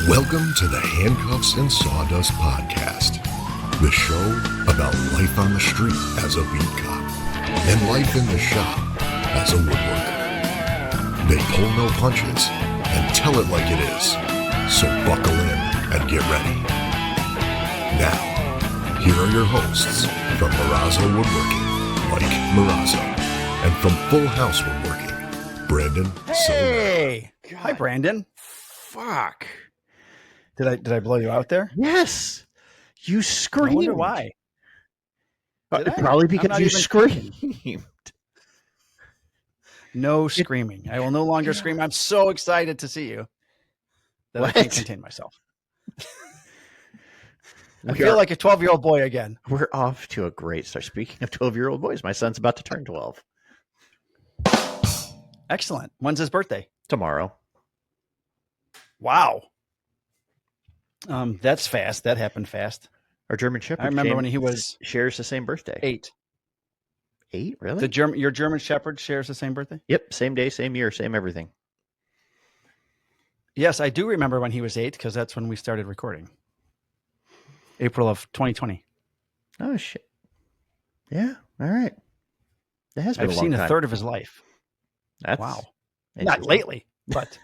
Welcome to the Handcuffs and Sawdust podcast, the show about life on the street as a beat cop and life in the shop as a woodworker. They pull no punches and tell it like it is, so buckle in and get ready. Now, here are your hosts from Marazzo Woodworking, Mike Marazzo, and from Full House Woodworking, Brandon Hey! Silver. Hi, Brandon. Fuck. Did I blow you out there? Yes. You screamed. I wonder why. Did I? Probably I'm because not you even screamed. No screaming. I will no longer scream. I'm so excited to see you that I can't contain myself. I feel like a 12-year-old boy again. We're off to a great start. Speaking of 12-year-old boys, my son's about to turn 12. Excellent. When's his birthday? Tomorrow. Wow. That's fast. That happened fast. Our German Shepherd I remember when he was shares the same birthday. 8. 8? Really? Your German Shepherd shares the same birthday? Yep. Same day, same year, same everything. Yes, I do remember when he was 8 because that's when we started recording. April of 2020. Oh, shit. Yeah. All right. That has been I've a long seen time. a third of his life. That's Wow. Not interesting. lately, but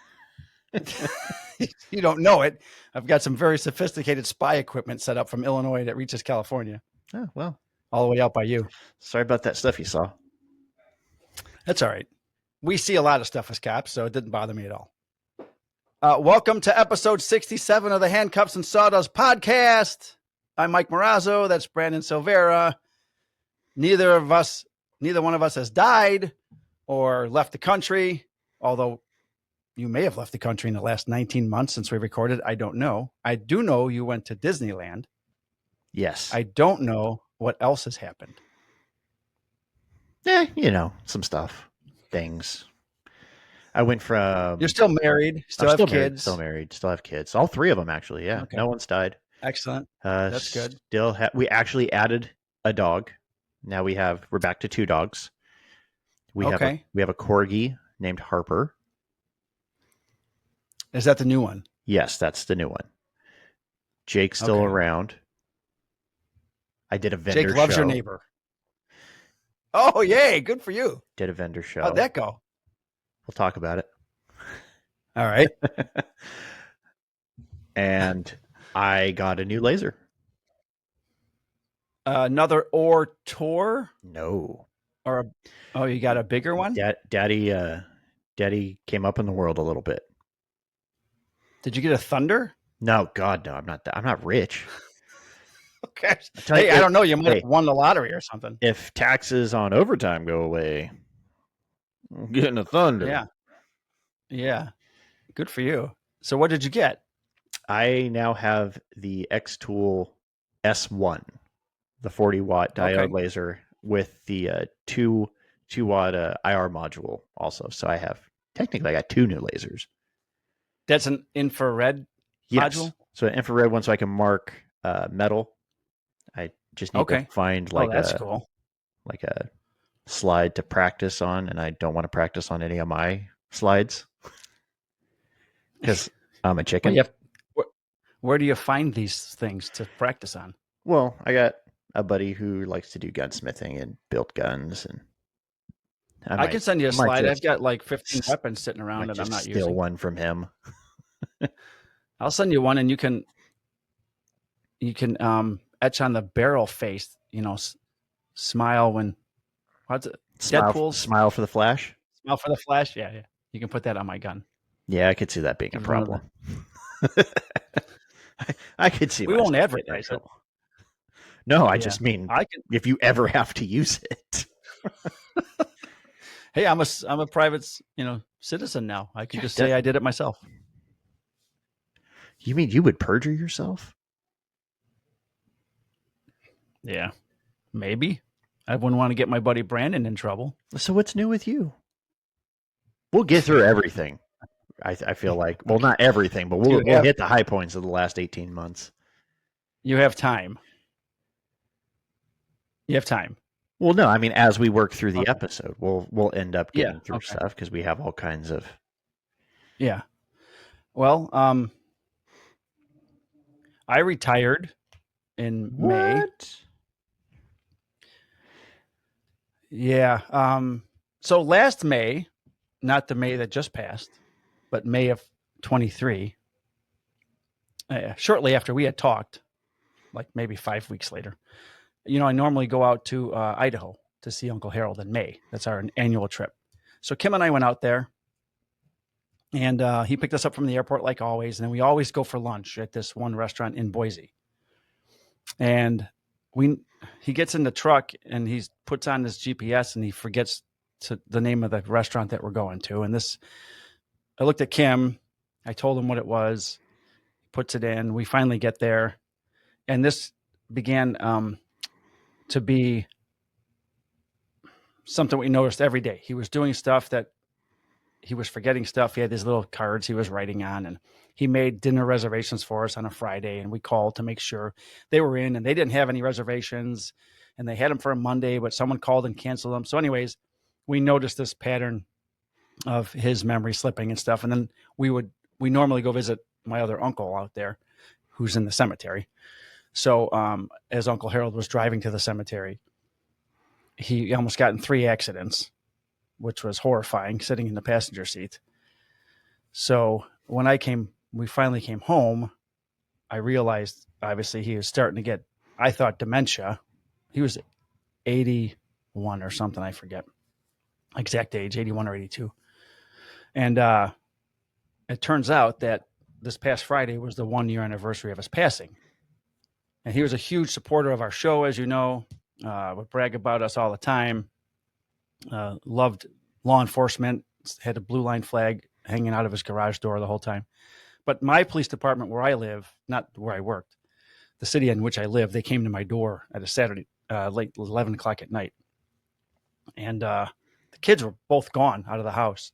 you don't know it. I've got some very sophisticated spy equipment set up from Illinois that reaches California, Oh, well. all the way out by you. Sorry about that stuff you saw. That's all right. We see a lot of stuff as cops, so it didn't bother me at all. Welcome to episode 67 of the Handcuffs and Sawdust podcast. I'm Mike Marazzo. That's Brandon Silvera. Neither one of us has died or left the country, although you may have left the country in the last 19 months since we recorded. I don't know. I do know you went to Disneyland. Yes. I don't know what else has happened. Some stuff. Things. I went from... You're still married, still have kids. Still married, still have kids. All three of them, actually, yeah. Okay. No one's died. Excellent. That's good. We actually added a dog. Now we're back to 2 dogs. We have a corgi named Harper. Is that the new one? Yes, that's the new one. Jake's still around. I did a vendor show. Jake loves your neighbor. Oh, yay. Good for you. Did a vendor show. How'd that go? We'll talk about it. All right. And I got a new laser. Another tour? No. You got a bigger one? Daddy came up in the world a little bit. Did you get a Thunder? No, God, no. I'm not rich. Okay. Hey, I don't know. You might have won the lottery or something. If taxes on overtime go away, I'm getting a Thunder. Yeah. Yeah. Good for you. So what did you get? I now have the X-Tool S1, the 40-watt diode laser with the 2-watt IR module also. So I got 2 new lasers. That's an infrared module? So an infrared one so I can mark metal. I just need to find cool. like a slide to practice on, and I don't want to practice on any of my slides because I'm a chicken. Where do you find these things to practice on? Well, I got a buddy who likes to do gunsmithing and build guns, and I can send you a slide. I've got like 15 weapons sitting around that I'm not using. Steal one from him. I'll send you one, and you can etch on the barrel face. Smile when what's it? Deadpool. Smile for the flash. Smile for the flash. Yeah. You can put that on my gun. Yeah, I could see that being a problem. I could see. We won't advertise it. No, I just mean if you ever have to use it. Hey, I'm a private, citizen now. I can just say I did it myself. You mean you would perjure yourself? Yeah, maybe. I wouldn't want to get my buddy Brandon in trouble. So what's new with you? We'll get through everything. I feel like, well, not everything, but we'll hit the high points of the last 18 months. You have time. Well, no, I mean, as we work through the episode, we'll end up getting through stuff because we have all kinds of. Yeah. Well, I retired in May. Yeah. So last May, not the May that just passed, but May of 23, shortly after we had talked, like maybe 5 weeks later, I normally go out to Idaho to see Uncle Harold in May. That's our annual trip. So Kim and I went out there, and he picked us up from the airport like always. And then we always go for lunch at this one restaurant in Boise. And he gets in the truck and he puts on his GPS and he forgets the name of the restaurant that we're going to. And I looked at Kim. I told him what it was. He puts it in. We finally get there. And this began to be something we noticed every day. He was doing stuff that he was forgetting stuff. He had these little cards he was writing on, and he made dinner reservations for us on a Friday, and we called to make sure they were in, and they didn't have any reservations, and they had them for a Monday, but someone called and canceled them. So anyways, we noticed this pattern of his memory slipping and stuff. And then we normally go visit my other uncle out there who's in the cemetery. So as Uncle Harold was driving to the cemetery, he almost got in 3 accidents, which was horrifying, sitting in the passenger seat. So when we finally came home, I realized, obviously, he was starting to get, I thought, dementia. He was 81 or something, I forget. Exact age, 81 or 82. And it turns out that this past Friday was the 1-year anniversary of his passing. And he was a huge supporter of our show, as you know, would brag about us all the time. Loved law enforcement, had a blue line flag hanging out of his garage door the whole time. But my police department where I live, not where I worked, the city in which I live, they came to my door at a Saturday, late 11 o'clock at night. And the kids were both gone out of the house.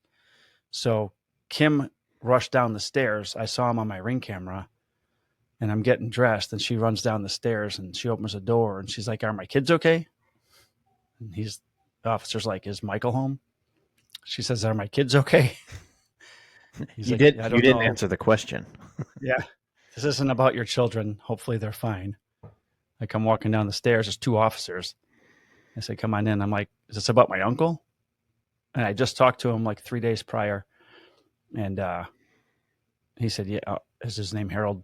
So Kim rushed down the stairs. I saw him on my Ring camera, and I'm getting dressed, and she runs down the stairs, and she opens the door, and she's like, "Are my kids okay?" And the officer's like, "Is Michael home?" She says, "Are my kids okay?" You didn't answer the question. Yeah. This isn't about your children. Hopefully they're fine. I come walking down the stairs. There's 2 officers. I say, "Come on in." I'm like, "Is this about my uncle?" And I just talked to him like 3 days prior. And he said, "Yeah, is his name Harold?"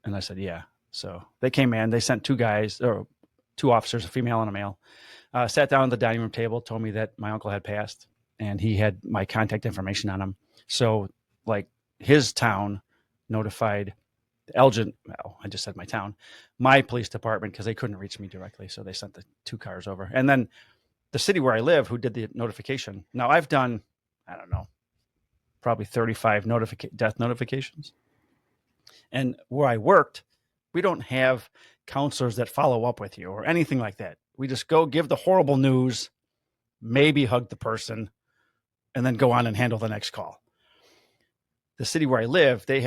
And I said, "Yeah." So they came in. They sent 2 guys, or 2 officers, a female and a male, sat down at the dining room table, told me that my uncle had passed, and he had my contact information on him. So like his town notified Elgin. Well, I just said my town, my police department, because they couldn't reach me directly. So they sent the 2 cars over. And then the city where I live, who did the notification. Now I've done, I don't know, probably 35 death notifications. And where I worked, we don't have counselors that follow up with you or anything like that. We just go give the horrible news, maybe hug the person, and then go on and handle the next call. The city where I live, they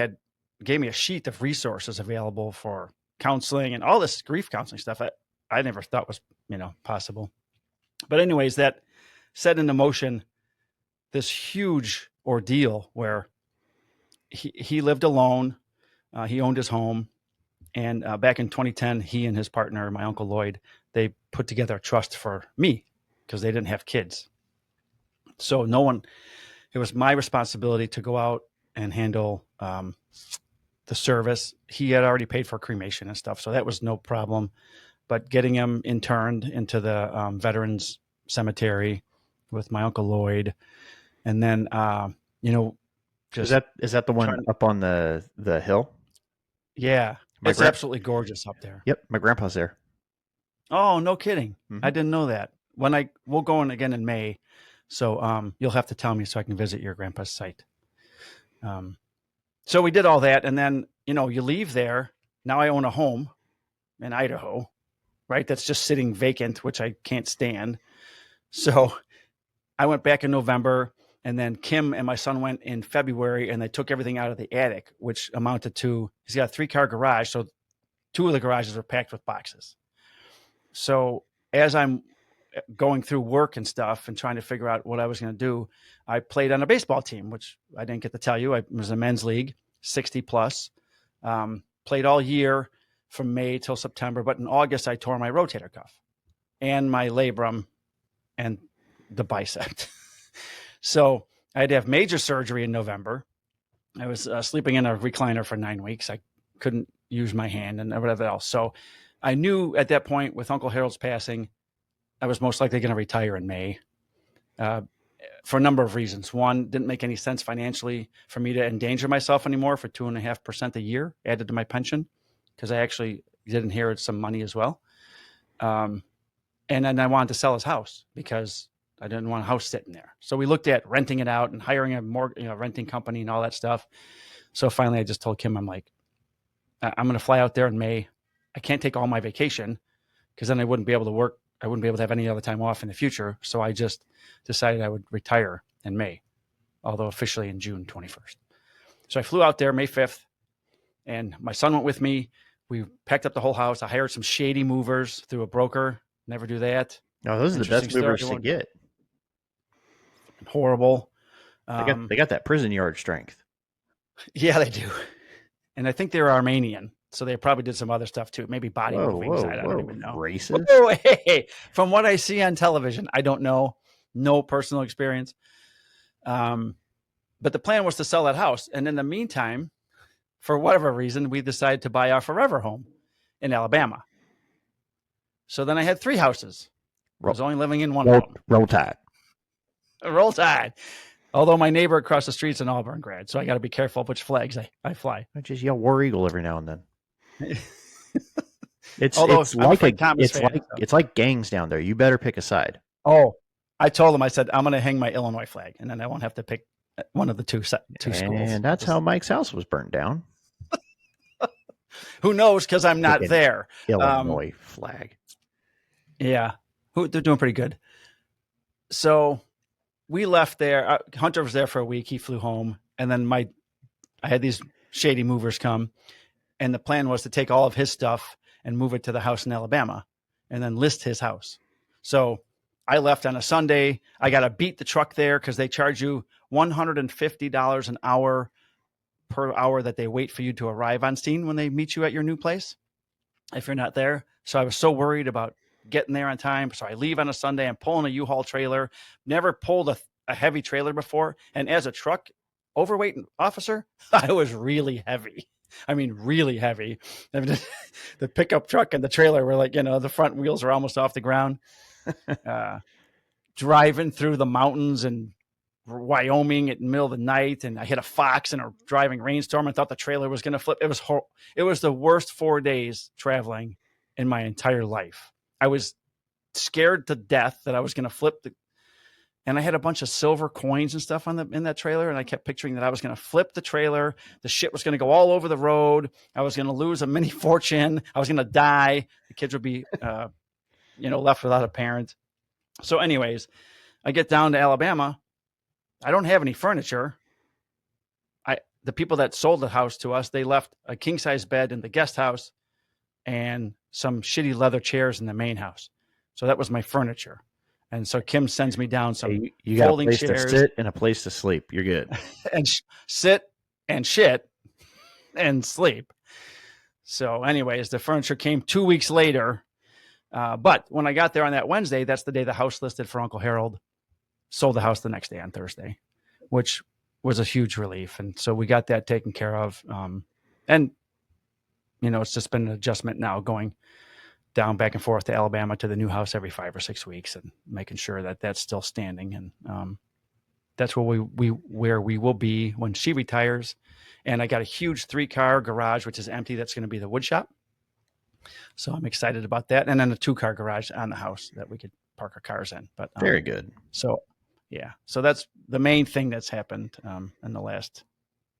gave me a sheet of resources available for counseling and all this grief counseling stuff I never thought was, possible. But anyways, that set into motion this huge ordeal where he lived alone. He owned his home. And back in 2010, he and his partner, my Uncle Lloyd, they put together a trust for me because they didn't have kids. So it was my responsibility to go out and handle the service. He had already paid for cremation and stuff, so that was no problem. But getting him interned into the veterans cemetery with my Uncle Lloyd, and then just is that the one up on the hill? Yeah, it's absolutely gorgeous up there. Yep, my grandpa's there. Oh, no kidding! Mm-hmm. I didn't know that. We'll go in again in May, so you'll have to tell me so I can visit your grandpa's site. So we did all that, and then you leave there. Now I own a home in Idaho, right? That's just sitting vacant, which I can't stand. So I went back in November, and then Kim and my son went in February, and they took everything out of the attic, which amounted to, he's got a 3-car garage, so 2 of the garages were packed with boxes. So as I'm going through work and stuff and trying to figure out what I was going to do, I played on a baseball team, which I didn't get to tell you. It was a men's league, 60 plus. Played all year, from May till September. But in August, I tore my rotator cuff and my labrum and the bicep. So I had to have major surgery in November. I was sleeping in a recliner for 9 weeks. I couldn't use my hand and whatever else. So I knew at that point, with Uncle Harold's passing, I was most likely going to retire in May for a number of reasons. One, didn't make any sense financially for me to endanger myself anymore for 2.5% a year added to my pension, because I actually did inherit some money as well. And then I wanted to sell his house because I didn't want a house sitting there. So we looked at renting it out and hiring a renting company and all that stuff. So finally I just told Kim, I'm like, I'm going to fly out there in May. I can't take all my vacation because then I wouldn't be able to work. I wouldn't be able to have any other time off in the future. So I just decided I would retire in May, although officially in June 21st. So I flew out there May 5th, and my son went with me. We packed up the whole house. I hired some shady movers through a broker. Never do that. No, those are the best movers to get. Horrible. They got that prison yard strength. Yeah, they do. And I think they're Armenian, so they probably did some other stuff too. Maybe body moving side. I don't even know. Racist. Whoa, hey. From what I see on television, I don't know. No personal experience. But the plan was to sell that house. And in the meantime, for whatever reason, we decided to buy our forever home in Alabama. So then I had 3 houses. I was only living in one home. Roll Tide. Roll Tide. Although my neighbor across the street's an Auburn grad, so I got to be careful which flags I fly. I just yell War Eagle every now and then. It's like gangs down there. You better pick a side. Oh, I told him, I said, I'm going to hang my Illinois flag, and then I won't have to pick one of the two schools. And that's how Mike's house was burnt down. Who knows? Because I'm not there. Illinois flag. Yeah, they're doing pretty good. So we left there. Hunter was there for a week. He flew home, and then I had these shady movers come, and the plan was to take all of his stuff and move it to the house in Alabama, and then list his house. So I left on a Sunday. I got to beat the truck there because they charge you $150 an hour per hour that they wait for you to arrive on scene when they meet you at your new place, if you're not there. So I was so worried about getting there on time. So I leave on a Sunday. I'm pulling a U-Haul trailer. Never pulled a heavy trailer before. And as a truck overweight officer, I was really heavy. I mean, really heavy. The pickup truck and the trailer were like, the front wheels are almost off the ground. Driving through the mountains in Wyoming at the middle of the night, and I hit a fox in a driving rainstorm and thought the trailer was going to flip. It was the worst 4 days traveling in my entire life. I was scared to death that I was going to flip and I had a bunch of silver coins and stuff in that trailer. And I kept picturing that I was going to flip the trailer. The shit was going to go all over the road. I was going to lose a mini fortune. I was going to die. The kids would be, left without a parent. So anyways, I get down to Alabama. I don't have any furniture. The people that sold the house to us, they left a king size bed in the guest house and some shitty leather chairs in the main house. So that was my furniture. And so Kim sends me down some you got folding a place chairs. to sit and a place to sleep. You're good. And sit and shit and sleep. So anyways, the furniture came 2 weeks later. But when I got there on that Wednesday, that's the day the house listed for Uncle Harold. Sold the house the next day on Thursday, which was a huge relief. And so we got that taken care of. And it's just been an adjustment now, going down back and forth to Alabama to the new house every 5 or 6 weeks and making sure that that's still standing. And that's where we will be when she retires. And I got a huge 3-car garage, which is empty. That's going to be the wood shop. So I'm excited about that. And then a 2-car garage on the house that we could park our cars in. But very good. So yeah, so that's the main thing that's happened in the last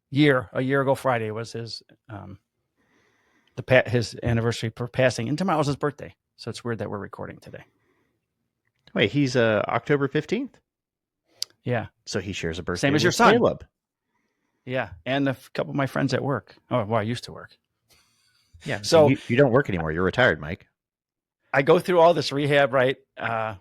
year. A year ago Friday was his anniversary for passing, and tomorrow's his birthday. So it's weird that we're recording today. Wait, he's October 15th? Yeah. So he shares a birthday same as your with son. Caleb. Yeah, and a couple of my friends at work. Oh, well, I used to work. Yeah. So you don't work anymore. You're retired, Mike. I go through all this rehab, right?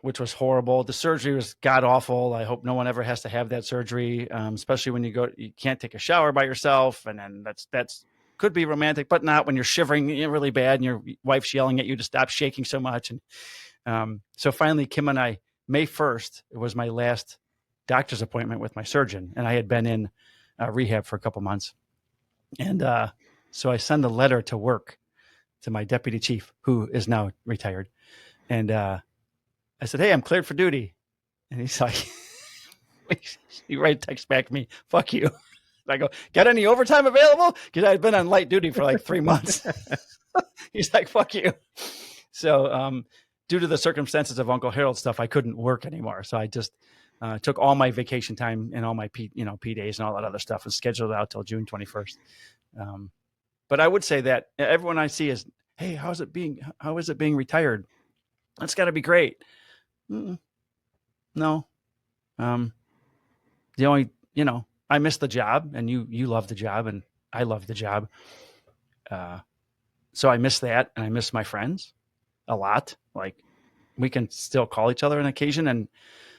Which was horrible. The surgery was god awful. I hope no one ever has to have that surgery, especially when you can't take a shower by yourself. And then that's could be romantic, but not when you're shivering really bad and your wife's yelling at you to stop shaking so much. And so finally, Kim and I, May 1st, it was my last doctor's appointment with my surgeon. And I had been in rehab for a couple months. And so I send a letter to work to my deputy chief, who is now retired. And I said, hey, I'm cleared for duty. And he's like, he writes text back to me, fuck you. I go, got any overtime available? Because I'd been on light duty for like 3 months. He's like, fuck you. So due to the circumstances of Uncle Harold stuff, I couldn't work anymore. So I just took all my vacation time and all my P days and all that other stuff and scheduled it out till June 21st. But I would say that everyone I see is, hey, how is it being retired? That's got to be great. No. The only, I miss the job, and you love the job, and I love the job. So I miss that, and I miss my friends a lot. Like, we can still call each other on occasion. And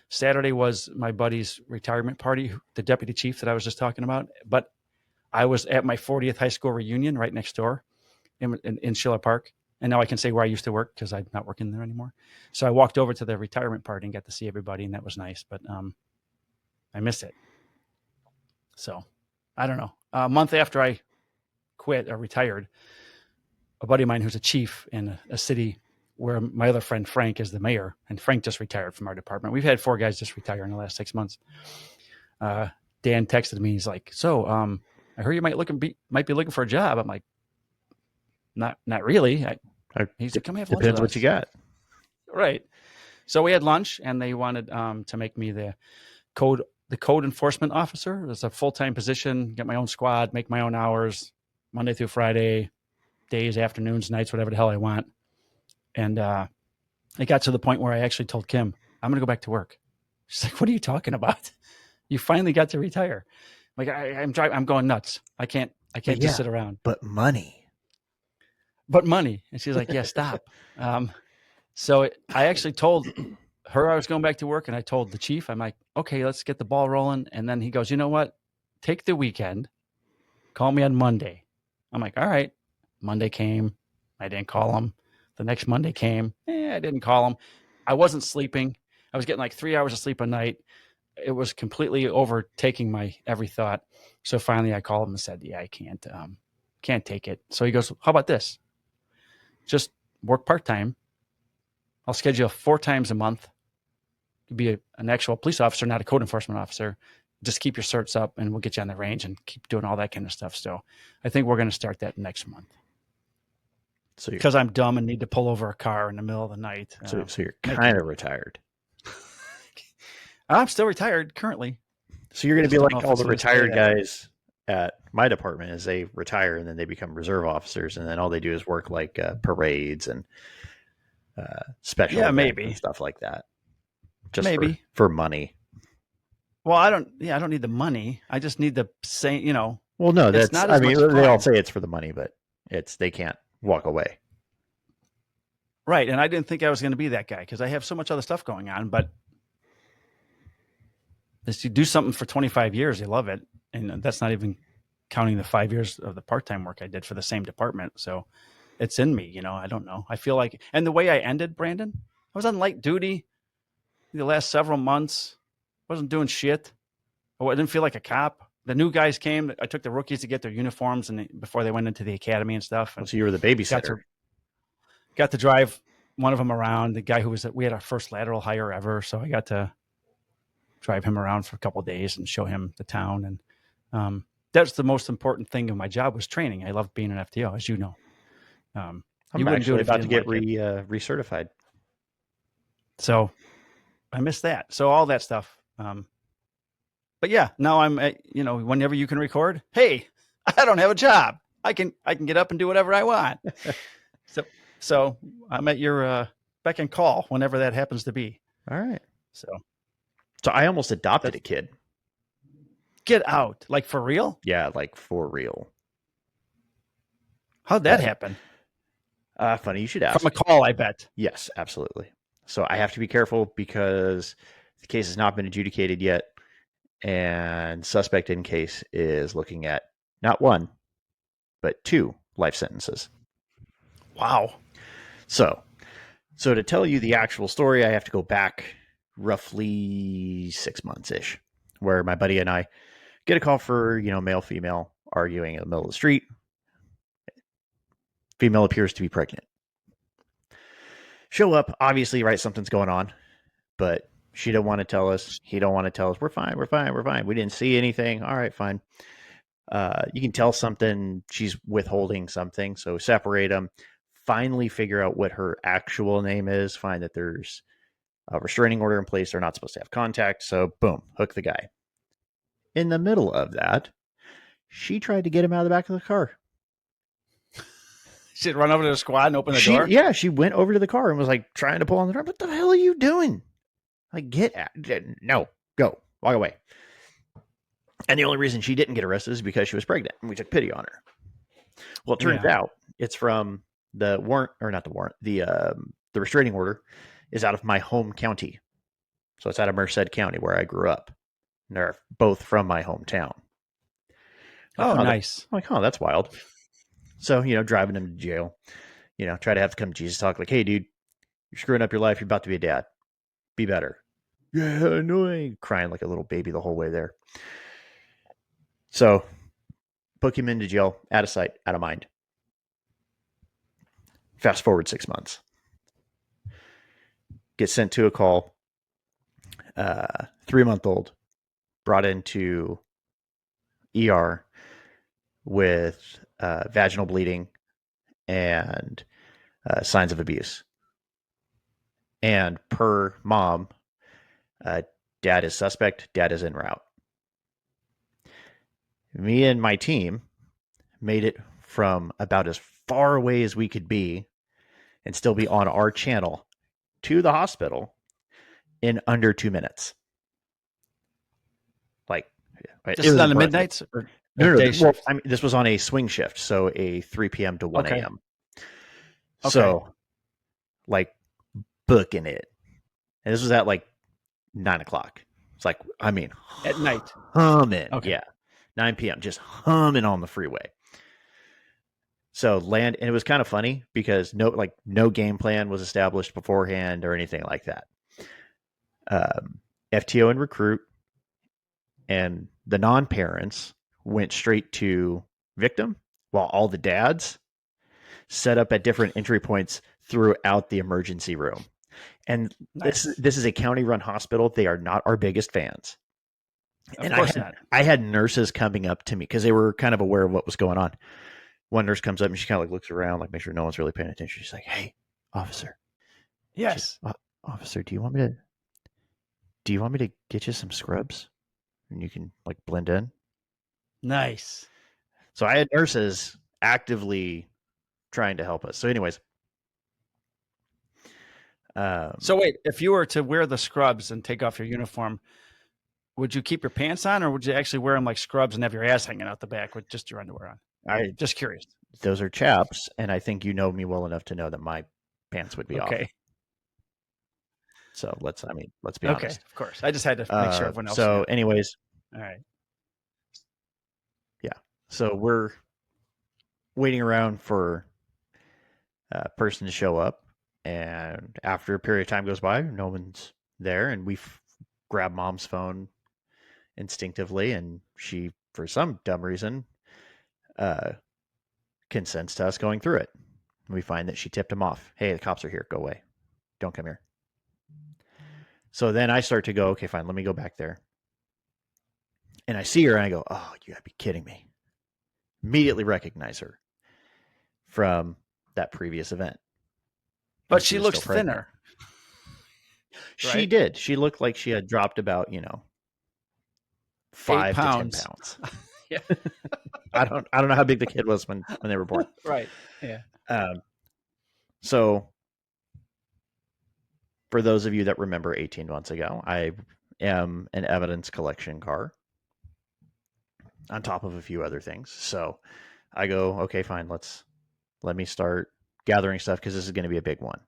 Saturday was my buddy's retirement party, the deputy chief that I was just talking about. But I was at my 40th high school reunion right next door in Schiller Park. And now I can say where I used to work because I'm not working there anymore. So I walked over to the retirement party and got to see everybody, and that was nice. But I miss it. So I don't know. A month after I quit or retired, a buddy of mine who's a chief in a city where my other friend Frank is the mayor, and Frank just retired from our department. We've had 4 guys just retire in the last 6 months. Dan texted me. He's like, so I heard you might be looking for a job. I'm like, not really. He's like, come have lunch. Depends what you got. Right. So we had lunch, and they wanted to make me the code enforcement officer. It's a full-time position, get my own squad, make my own hours, Monday through Friday, days, afternoons, nights, whatever the hell I want. And it got to the point where I actually told Kim, I'm going to go back to work. She's like, what are you talking about? You finally got to retire. Like, I'm going nuts. I can't just sit around. But money. And she's like, yeah, stop. So I actually told her I was going back to work, and I told the chief, I'm like, okay, let's get the ball rolling. And then he goes, you know what? Take the weekend. Call me on Monday. I'm like, all right. Monday came. I didn't call him. The next Monday came. I didn't call him. I wasn't sleeping. I was getting like 3 hours of sleep a night. It was completely overtaking my every thought. So finally I called him and said, yeah, I can't take it. So he goes, how about this? Just work part-time. I'll schedule 4 times a month. Be an actual police officer, not a code enforcement officer. Just keep your certs up, and we'll get you on the range and keep doing all that kind of stuff. So I think we're going to start that next month. So because I'm dumb and need to pull over a car in the middle of the night. So you're kind of retired. I'm still retired currently. So you're going to be like all the retired guys at my department as they retire, and then they become reserve officers, and then all they do is work like parades and special events and stuff like that. Just maybe for money. Well, I don't need the money. I just need the same, Well, no, that's not. I mean, they all say it's for the money, but they can't walk away. Right, and I didn't think I was going to be that guy because I have so much other stuff going on. But if you do something for 25 years, you love it, and that's not even counting the 5 years of the part-time work I did for the same department. So it's in me, I don't know. I feel like, and the way I ended, Brandon, I was on light duty the last several months. Wasn't doing shit. I didn't feel like a cop. The new guys came. I took the rookies to get their uniforms before they went into the academy and stuff. And so you were the babysitter. Got to drive one of them around. The guy we had our first lateral hire ever. So I got to drive him around for a couple of days and show him the town. And that's the most important thing of my job was training. I loved being an FTO, as you know. I'm actually about to get recertified. So I missed that. So all that stuff. But yeah, now I'm whenever you can record, hey, I don't have a job. I can get up and do whatever I want. So I'm at your beck and call whenever that happens to be. All right. So I almost adopted a kid. Get out. Like for real? Yeah, like for real. How'd that happen? Funny you should ask. From a call, I bet. Yes, absolutely. So I have to be careful because the case has not been adjudicated yet. And suspect in case is looking at not 1, but 2 life sentences. Wow. So to tell you the actual story, I have to go back roughly 6 months ish, where my buddy and I get a call for, male, female arguing in the middle of the street. Female appears to be pregnant. Show up, obviously, right? Something's going on, but she don't want to tell us. He don't want to tell us. We're fine. We didn't see anything. All right, fine. You can tell something. She's withholding something. So separate them. Finally figure out what her actual name is. Find that there's a restraining order in place. They're not supposed to have contact. So boom, hook the guy. In the middle of that, she tried to get him out of the back of the car. She'd run over to the squad and open the door? Yeah, she went over to the car and was like trying to pull on the door. What the hell are you doing? Like, no, go, walk away. And the only reason she didn't get arrested is because she was pregnant and we took pity on her. Well, it turns out it's from the warrant, or not the warrant, the restraining order is out of my home county. So it's out of Merced County where I grew up. And they're both from my hometown. Oh, nice. I'm like, that's wild. So, driving him to jail, try to have to come to Jesus talk like, hey, dude, you're screwing up your life. You're about to be a dad. Be better. Yeah, annoying. Crying like a little baby the whole way there. So, book him into jail, out of sight, out of mind. Fast forward 6 months. Get sent to a call. 3-month-old brought into ER with vaginal bleeding and signs of abuse. And per mom, dad is suspect, dad is en route. Me and my team made it from about as far away as we could be and still be on our channel to the hospital in under 2 minutes. Like, this is on the midnights? No. Well, this was on a swing shift, so a 3 p.m. to 1 a.m. Okay. So, like, booking it. And this was at like 9 o'clock. It's like, at night. Humming. Okay. Yeah. 9 p.m. Just humming on the freeway. So land, and it was kind of funny because no game plan was established beforehand or anything like that. FTO and recruit and the non-parents went straight to victim, while all the dads set up at different entry points throughout the emergency room. And nice. This is a county-run hospital. They are not our biggest fans. Of course not. I had nurses coming up to me because they were kind of aware of what was going on. One nurse comes up and she kind of like looks around, like make sure no one's really paying attention. She's like, "Hey, officer." Yes. Officer, do you want me to get you some scrubs and you can like blend in? Nice. So I had nurses actively trying to help us. So anyways. So wait, if you were to wear the scrubs and take off your uniform, would you keep your pants on, or would you actually wear them like scrubs and have your ass hanging out the back with just your underwear on? I'm just curious. Those are chaps, and I think you know me well enough to know that my pants would be off. So let's be honest. Okay, of course. I just had to make sure everyone else. So, anyways. All right. Yeah. So we're waiting around for a person to show up, and after a period of time goes by, no one's there, and we grab mom's phone instinctively, and she, for some dumb reason, consents to us going through it. We find that she tipped him off. Hey, the cops are here. Go away. Don't come here. So then I start to go, okay, fine. Let me go back there. And I see her and I go, oh, you gotta be kidding me. Immediately recognize her from that previous event. But she looks thinner. She did. She looked like she had dropped about, 5 to 10 pounds. Yeah. I don't know how big the kid was when they were born. Right. Yeah. So for those of you that remember 18 months ago, I am an evidence collection car on top of a few other things. So I go, okay, fine. Let me start gathering stuff because this is going to be a big one.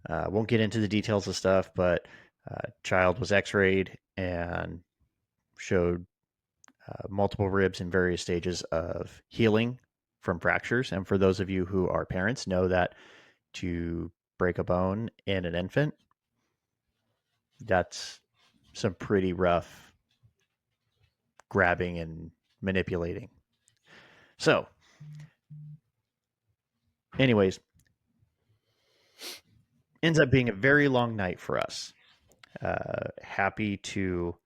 Won't get into the details of stuff, but child was x-rayed and showed multiple ribs in various stages of healing from fractures. And for those of you who are parents, know that to break a bone in an infant, that's some pretty rough grabbing and manipulating. So, anyways, ends up being a very long night for us. Happy to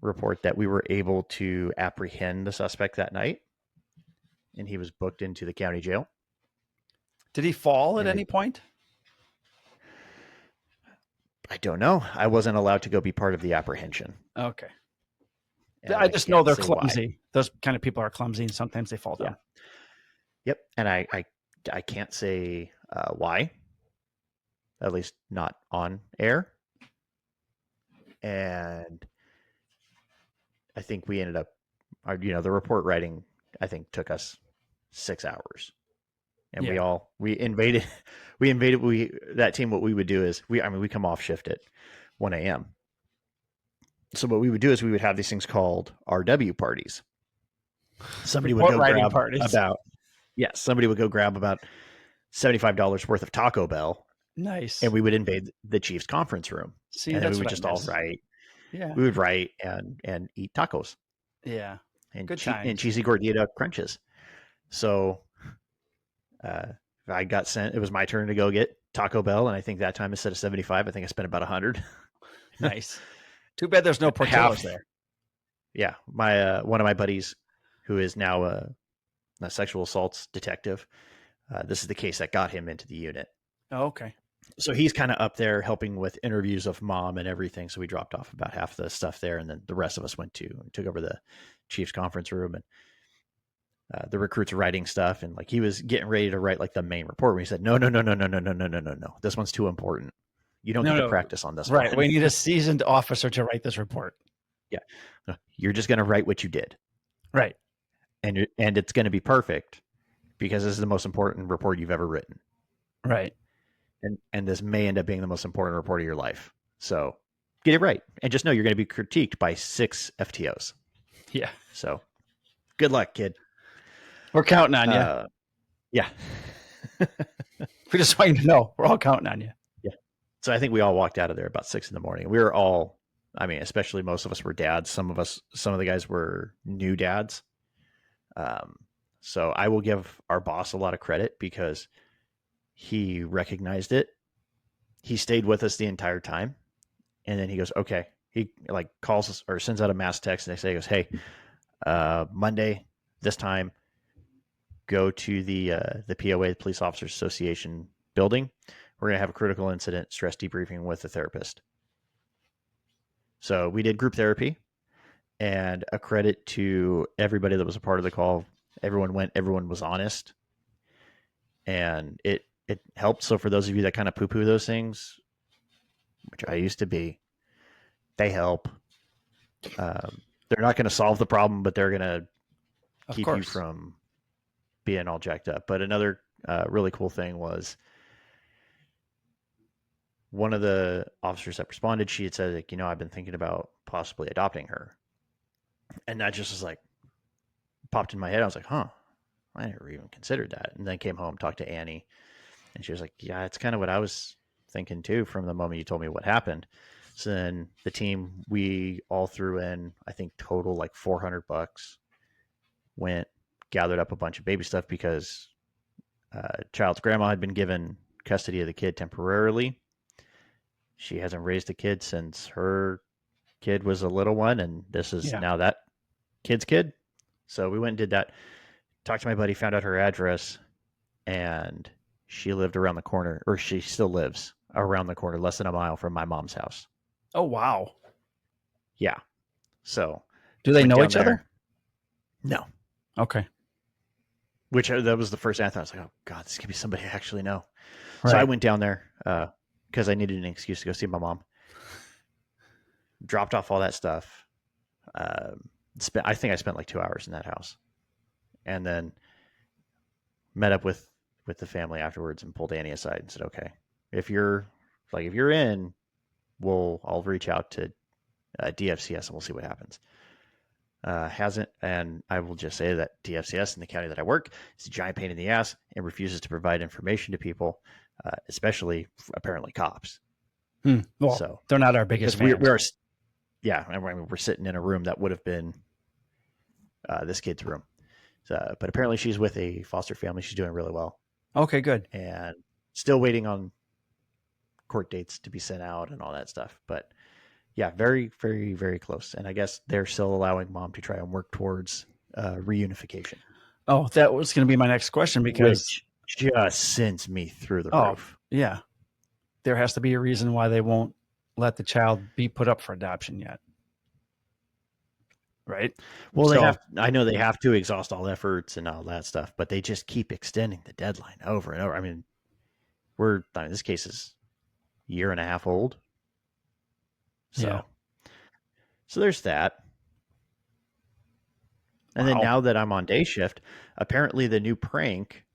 report that we were able to apprehend the suspect that night, and he was booked into the county jail. Did he fall at any point? I don't know. I wasn't allowed to go be part of the apprehension. Okay. And I just know they're say clumsy. why. Those kind of people are clumsy, and sometimes they fall down. Yep. And I can't say why, at least not on air. And I think we ended up, the report writing, I think, took us 6 hours. And we invaded that team. What we would do is we come off shift at 1 a.m. So what we would do is we would have these things called RW parties. Somebody would go grab somebody would go grab about $75 worth of Taco Bell. Nice. And we would invade the Chiefs conference room. See, and that's we would what just I all miss. write. Yeah. We would write and eat tacos. Yeah. And Good times. and cheesy gordita crunches. So I got sent. It was my turn to go get Taco Bell, and I think that time instead of 75, I think I spent about 100. Nice. Too bad there's no Portillo's there. Yeah, my one of my buddies, who is now a sexual assaults detective. This is the case that got him into the unit. Oh, okay. So he's kind of up there helping with interviews of mom and everything. So we dropped off about half the stuff there, and then the rest of us took over the Chiefs conference room, and the recruits were writing stuff, and like he was getting ready to write like the main report. When he said, "No, this one's too important. You don't get to practice on this one. Right. We need a seasoned officer to write this report. Yeah, you're just going to write what you did, right? And it's going to be perfect because this is the most important report you've ever written, right? And this may end up being the most important report of your life. So get it right, and just know you're going to be critiqued by 6 FTOs. Yeah. So good luck, kid. We're counting on you. Yeah. We just want you to know we're all counting on you. Yeah. So I think we all walked out of there about 6 a.m. We were all, especially most of us were dads. Some of the guys were new dads. So I will give our boss a lot of credit because he recognized it. He stayed with us the entire time. And then he goes, okay. He calls us or sends out a mass text the next day. He goes, hey, Monday, this time, go to the POA, the Police Officers Association building. We're going to have a critical incident stress debriefing with the therapist. So we did group therapy, and a credit to everybody that was a part of the call. Everyone was honest, and it helped. So for those of you that kind of poo-poo those things, which I used to be, they help. They're not going to solve the problem, but they're going to keep you from being all jacked up. But another really cool thing was one of the officers that responded, she had said, I've been thinking about possibly adopting her. And that just was popped in my head. I was like, huh, I never even considered that. And then came home, talked to Annie, and she was like, yeah, it's kind of what I was thinking too from the moment you told me what happened. So then the team, we all threw in, I think total $400, gathered up a bunch of baby stuff because child's grandma had been given custody of the kid temporarily. She hasn't raised a kid since her kid was a little one, and this is now that kid's kid. So we went and did that. Talked to my buddy, found out her address, and she lived around the corner, or she still lives around the corner, less than a mile from my mom's house. Oh, wow. Yeah. So do they know each other? No. Okay. Which that was the first answer. I was like, oh God, this could be somebody I actually know. Right. So I went down there because I needed an excuse to go see my mom. Dropped off all that stuff. I think I spent 2 hours in that house, and then met up with the family afterwards and pulled Annie aside and said, okay, if you're in, I'll reach out to DFCS and we'll see what happens. hasn't, and I will just say that DFCS in the county that I work is a giant pain in the ass and refuses to provide information to people, especially apparently cops. Well, So they're not our biggest fans. I mean, we're sitting in a room that would have been this kid's room. So, but apparently she's with a foster family. She's doing really well. Okay, good. And still waiting on court dates to be sent out and all that stuff. But yeah, very, very, very close. And I guess they're still allowing mom to try and work towards reunification. Oh, that was going to be my next question, because which just sends me through the roof. Yeah. There has to be a reason why they won't let the child be put up for adoption yet. Right? Well, I know they have to exhaust all efforts and all that stuff, but they just keep extending the deadline over and over. I mean, this case is a year and a half old. So there's that. And then now that I'm on day shift, apparently the new prank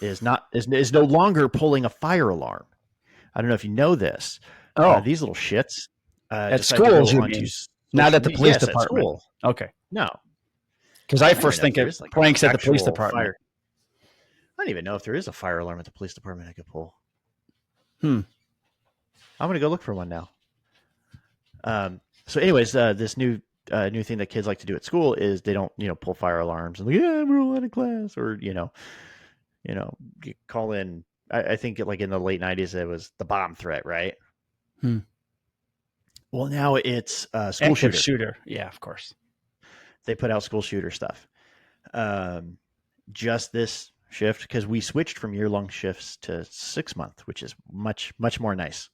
is no longer pulling a fire alarm. I don't know if you know this. These little shits at schools, you mean? Not at the police department. Okay. No. Because I first think of pranks at the police department. I don't even know if there is a fire alarm at the police department I could pull. I'm going to go look for one now. So anyways, this new thing that kids like to do at school is they don't, pull fire alarms and we're out of class, or, call in. I think like in the late 90s, it was the bomb threat, right? Well, now it's school shooter. Yeah, of course. They put out school shooter stuff. Just this shift, because we switched from year-long shifts to 6 month, which is much, much more nice.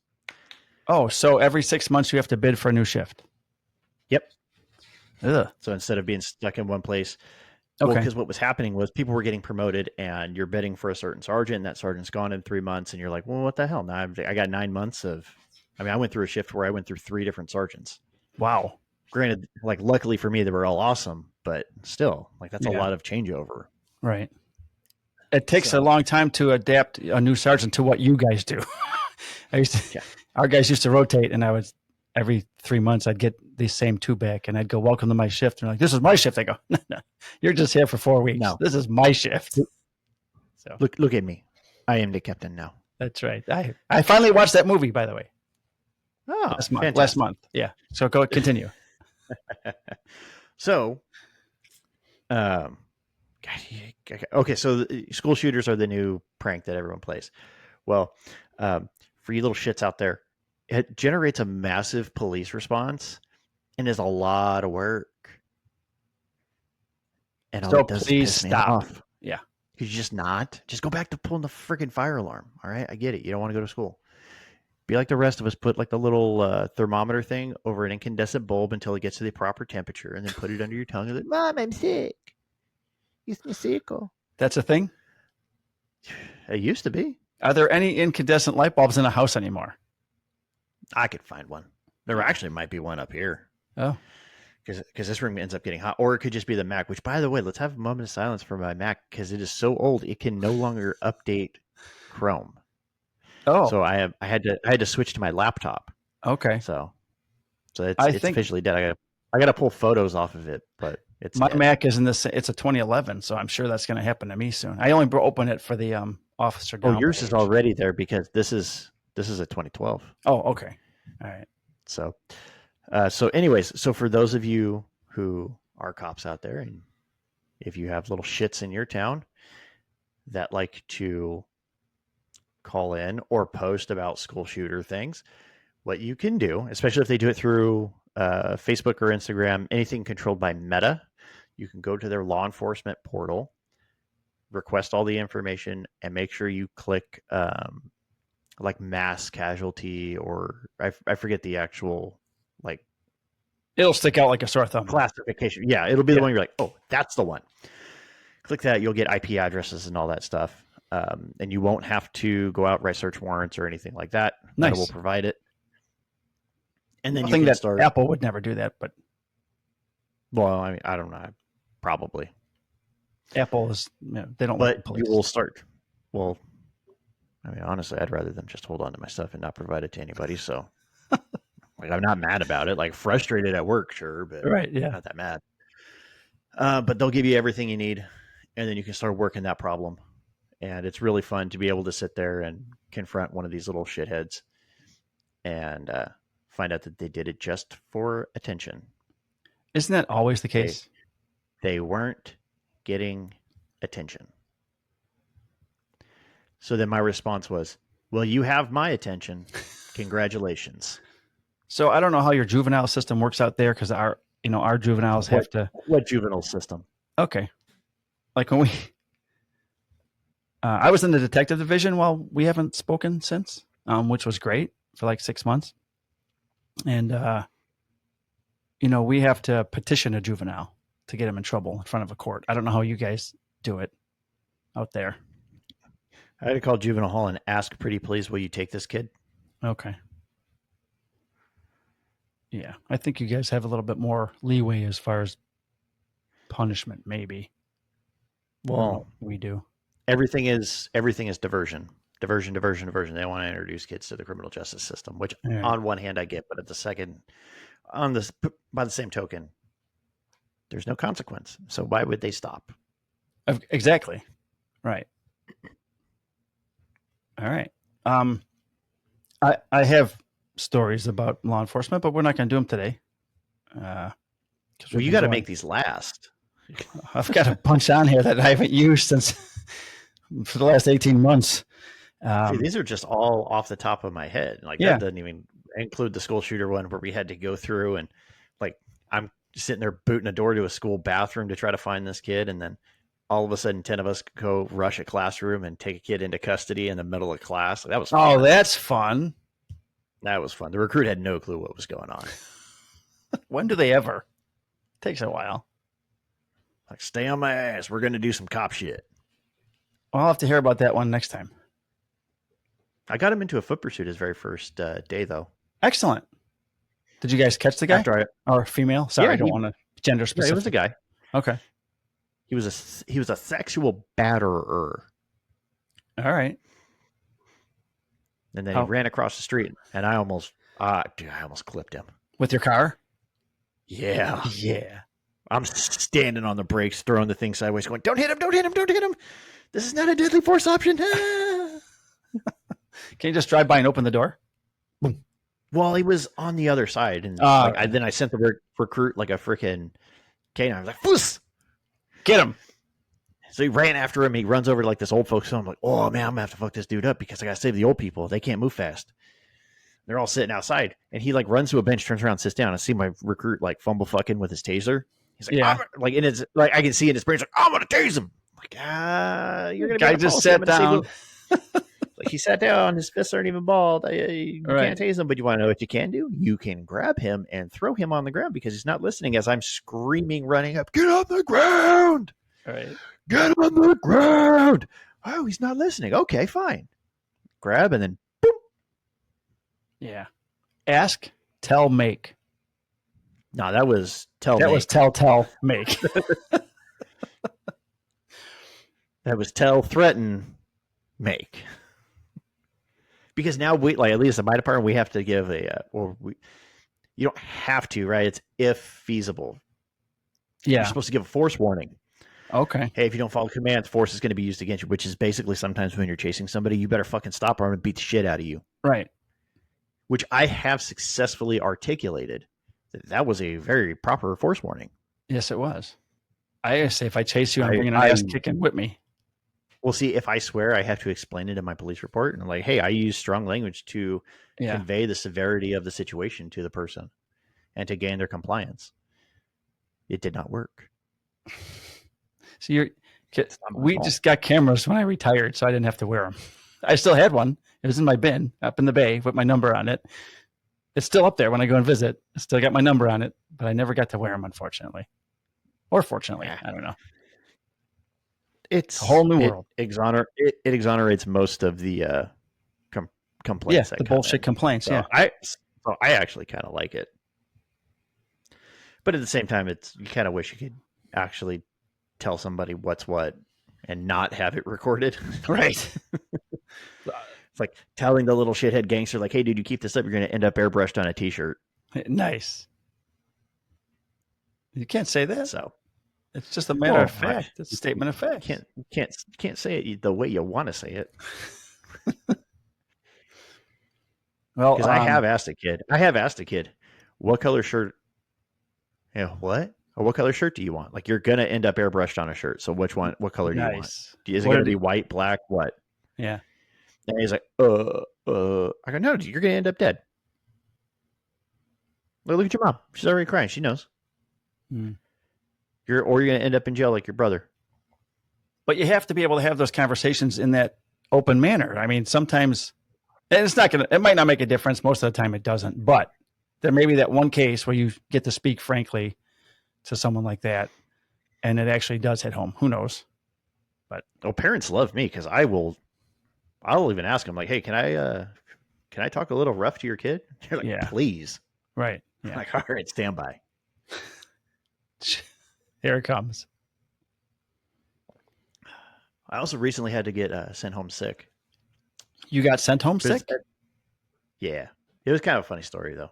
Oh, so every 6 months you have to bid for a new shift? Yep. Ugh. So instead of being stuck in one place, okay. Because what was happening was people were getting promoted, and you're bidding for a certain sergeant, and that sergeant's gone in 3 months, and you're like, well, what the hell? Now I got 9 months of. I mean, I went through a shift where I went through 3 different sergeants. Wow. Granted, like luckily for me, they were all awesome, but still, like that's a lot of changeover. Right. It takes a long time to adapt a new sergeant to what you guys do. Our guys used to rotate, and every 3 months I'd get these same 2 back, and I'd go, welcome to my shift. And they're like, this is my shift. I go, no, you're just here for 4 weeks. No, this is my shift. So look at me. I am the captain now. That's right. I finally watched that movie, by the way. Oh, last month. Yeah. So go continue. So, okay. So school shooters are the new prank that everyone plays. Well, for you little shits out there, it generates a massive police response and is a lot of work. And so please stop. Yeah. Could you just go back to pulling the freaking fire alarm? All right. I get it. You don't want to go to school. Be like the rest of us, put like the little thermometer thing over an incandescent bulb until it gets to the proper temperature, and then put it under your tongue and like, Mom, I'm sick. It's me sick. That's a thing? It used to be. Are there any incandescent light bulbs in a house anymore? I could find one. There actually might be one up here. Oh. Because this room ends up getting hot. Or it could just be the Mac, which, by the way, let's have a moment of silence for my Mac, because it is so old it can no longer update Chrome. Oh, so I had to switch to my laptop. Okay, so it's officially dead. I got to pull photos off of it, but my Mac is in this. It's a 2011, so I'm sure that's going to happen to me soon. I only open it for the officer. Oh, yours is already there because this is a 2012. Oh, okay, all right. So anyways, so for those of you who are cops out there, and if you have little shits in your town that like to call in or post about school shooter things, what you can do, especially if they do it through Facebook or Instagram, anything controlled by Meta, you can go to their law enforcement portal, request all the information, and make sure you click like mass casualty, or I forget the actual, like, it'll stick out like a sore thumb. Classification. Yeah, it'll be the one you're like, oh, that's the one. Click that. You'll get IP addresses and all that stuff. And you won't have to go out, write search warrants or anything like that. Nice. Meta will provide it. And then I think that start. Apple would never do that, but well, I mean, I don't know. Probably. Apple is, they don't. But you will start. Well, I mean, honestly, I'd rather them just hold on to my stuff and not provide it to anybody. So, like, I'm not mad about it. Like, frustrated at work, sure, but right, yeah, not that mad. But they'll give you everything you need, and then you can start working that problem. And it's really fun to be able to sit there and confront one of these little shitheads and find out that they did it just for attention. Isn't that always the case? They weren't getting attention. So then my response was, well, you have my attention. Congratulations. So I don't know how your juvenile system works out there, because our juveniles have to. What juvenile system? Okay. Like when I was in the detective division while we haven't spoken since, which was great for like 6 months. And, we have to petition a juvenile to get him in trouble in front of a court. I don't know how you guys do it out there. I had to call juvenile hall and ask, pretty please, will you take this kid? Okay. Yeah. I think you guys have a little bit more leeway as far as punishment, maybe. Well, we do. Everything is diversion. Diversion. They want to introduce kids to the criminal justice system, which on one hand I get, but at the second, by the same token, there's no consequence. So why would they stop? Exactly. Right. All right. I have stories about law enforcement, but we're not going to do them today. Well, you got to make these last. I've got a bunch on here that I haven't used for the last 18 months. See, these are just all off the top of my head. Like that doesn't even include the school shooter one where we had to go through and like I'm sitting there booting a door to a school bathroom to try to find this kid, and then all of a sudden 10 of us go rush a classroom and take a kid into custody in the middle of class. That was fun. Oh, that's fun. That was fun. The recruit had no clue what was going on. When do they ever? Takes a while. Like, stay on my ass. We're going to do some cop shit. Well, I'll have to hear about that one next time. I got him into a foot pursuit his very first day, though. Excellent. Did you guys catch the guy? Or female? Sorry, I don't want to gender specific. It was a guy. Okay. He was a sexual batterer. All right. And then he ran across the street, and I almost clipped him. With your car? Yeah. Yeah. I'm standing on the brakes, throwing the thing sideways, going, don't hit him, don't hit him, don't hit him. This is not a deadly force option. Can you just drive by and open the door? Boom. Well, he was on the other side. And then I sent the recruit like a freaking canine. I was like, Foos! Get him. So he ran after him. He runs over to like this old folks home. I'm like, oh, man, I'm going to have to fuck this dude up because I got to save the old people. They can't move fast. They're all sitting outside. And he like runs to a bench, turns around, sits down. I see my recruit like fumble fucking with his taser. He's like, yeah. Like in his, like I can see in his brain, like, I'm going to tase him. I'm like, you're going to guy just sat down. Like he sat down, his fists aren't even balled. You can't tase him, but you want to know what you can do? You can grab him and throw him on the ground because he's not listening as I'm screaming, running up, get on the ground. All right. Get on the ground. Oh, he's not listening. Okay, fine. Grab and then boom. Yeah. Ask, tell, make. No, that was tell, that make. was tell, make. That was tell, threaten, make. Because now we, like, at least in my department, we have to give you don't have to, right? It's if feasible. Yeah. You're supposed to give a force warning. Okay. Hey, if you don't follow commands, force is going to be used against you, which is basically sometimes when you're chasing somebody, you better fucking stop or I'm going to beat the shit out of you. Right. Which I have successfully articulated. That was a very proper force warning. Yes, it was. I say if I chase you, I'm bringing an ass kicking with me. Well, see, if I swear, I have to explain it in my police report. And I'm like, hey, I use strong language to convey the severity of the situation to the person and to gain their compliance. It did not work. So we just got cameras when I retired, so I didn't have to wear them. I still had one. It was in my bin up in the bay with my number on it. It's still up there when I go and visit. I still got my number on it, but I never got to wear them, unfortunately. Or fortunately, I don't know. It's a whole new world. It exonerates most of the complaints. Yeah, the bullshit complaints. So I actually kind of like it, but at the same time, you kind of wish you could actually tell somebody what's what and not have it recorded. Right. It's like telling the little shithead gangster, like, "Hey, dude, you keep this up, you're going to end up airbrushed on a T-shirt." Nice. You can't say that. So It's just a matter of fact. It's a statement of fact. Can't say it the way you want to say it. Well, because I have asked a kid, what color shirt? Yeah, what? Or what color shirt do you want? Like, you're gonna end up airbrushed on a shirt. So what color do you want? Is it gonna be white, black, what? Yeah. And he's like, I go, no, you're gonna end up dead. Look at your mom. She's already crying. She knows. You're gonna end up in jail like your brother. But you have to be able to have those conversations in that open manner. I mean, sometimes, and it might not make a difference. Most of the time it doesn't, but there may be that one case where you get to speak frankly to someone like that, and it actually does hit home. Who knows? But parents love me because I'll even ask them, like, hey, can I talk a little rough to your kid? They're like, yeah, please. Right. Yeah. I'm like, all right, stand by. Here it comes. I also recently had to get sent home sick. You got sent home sick? Yeah. It was kind of a funny story, though.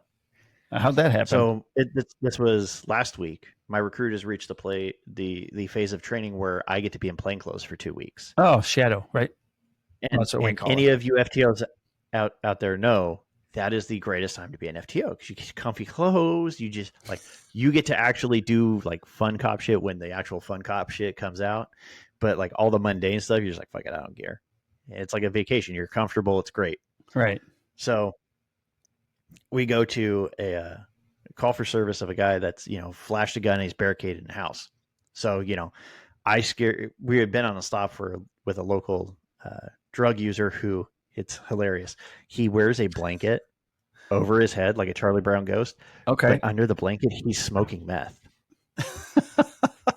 How'd that happen? So this was last week. My recruiters reached the phase of training where I get to be in plain clothes for 2 weeks. Oh, shadow, right? And, that's what we call any it. of you FTOs out there know that is the greatest time to be an FTO because you get comfy clothes. You just you get to actually do like fun cop shit when the actual fun cop shit comes out. But like all the mundane stuff, you're just like, fuck it, I don't care. It's like a vacation. You're comfortable. It's great. Right. So we go to a call for service of a guy that's, flashed a gun and he's barricaded in a house. So, we had been on a stop with a local drug user who, it's hilarious. He wears a blanket over his head like a Charlie Brown ghost. Okay. But under the blanket, he's smoking meth.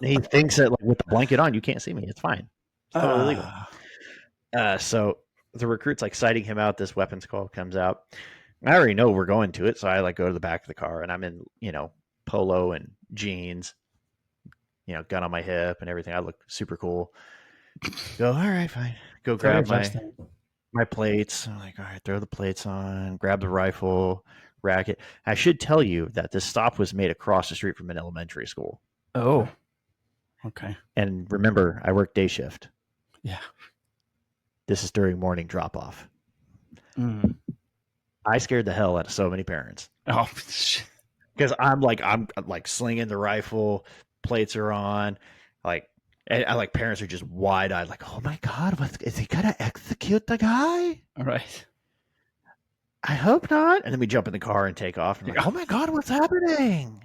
He thinks that with the blanket on, you can't see me. It's fine. It's totally legal. So the recruit's citing him out. This weapons call comes out. I already know we're going to it. So I go to the back of the car and I'm in, polo and jeans, gun on my hip and everything. I look super cool. Go, all right, fine. Go grab my plates. I'm like, all right, throw the plates on, grab the rifle, rack it. I should tell you that this stop was made across the street from an elementary school. Oh, okay. And remember, I work day shift. Yeah. This is during morning drop off. I scared the hell out of so many parents. Oh, because I'm slinging the rifle, plates are on, and parents are just wide eyed, like, oh my God, is he gonna execute the guy? All right. I hope not. And then we jump in the car and take off. And I'm like, oh my God, what's happening?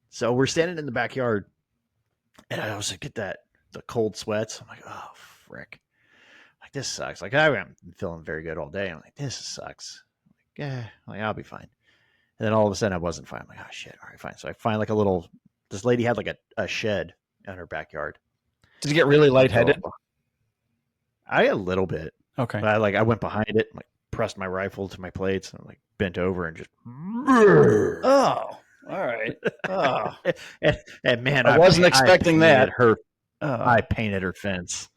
So we're standing in the backyard, and I also get the cold sweats. I'm like, oh frick. Like, this sucks. Like, I've been feeling very good all day. I'm like, this sucks. I'll be fine. And then all of a sudden I wasn't fine. I'm like, oh shit. All right, fine. So I find this lady had a shed in her backyard. Did you get really lightheaded? A little bit. Okay. But I went behind it, and, pressed my rifle to my plates and bent over and just. Oh, all right. Oh. and man, I wasn't expecting that. I painted her fence.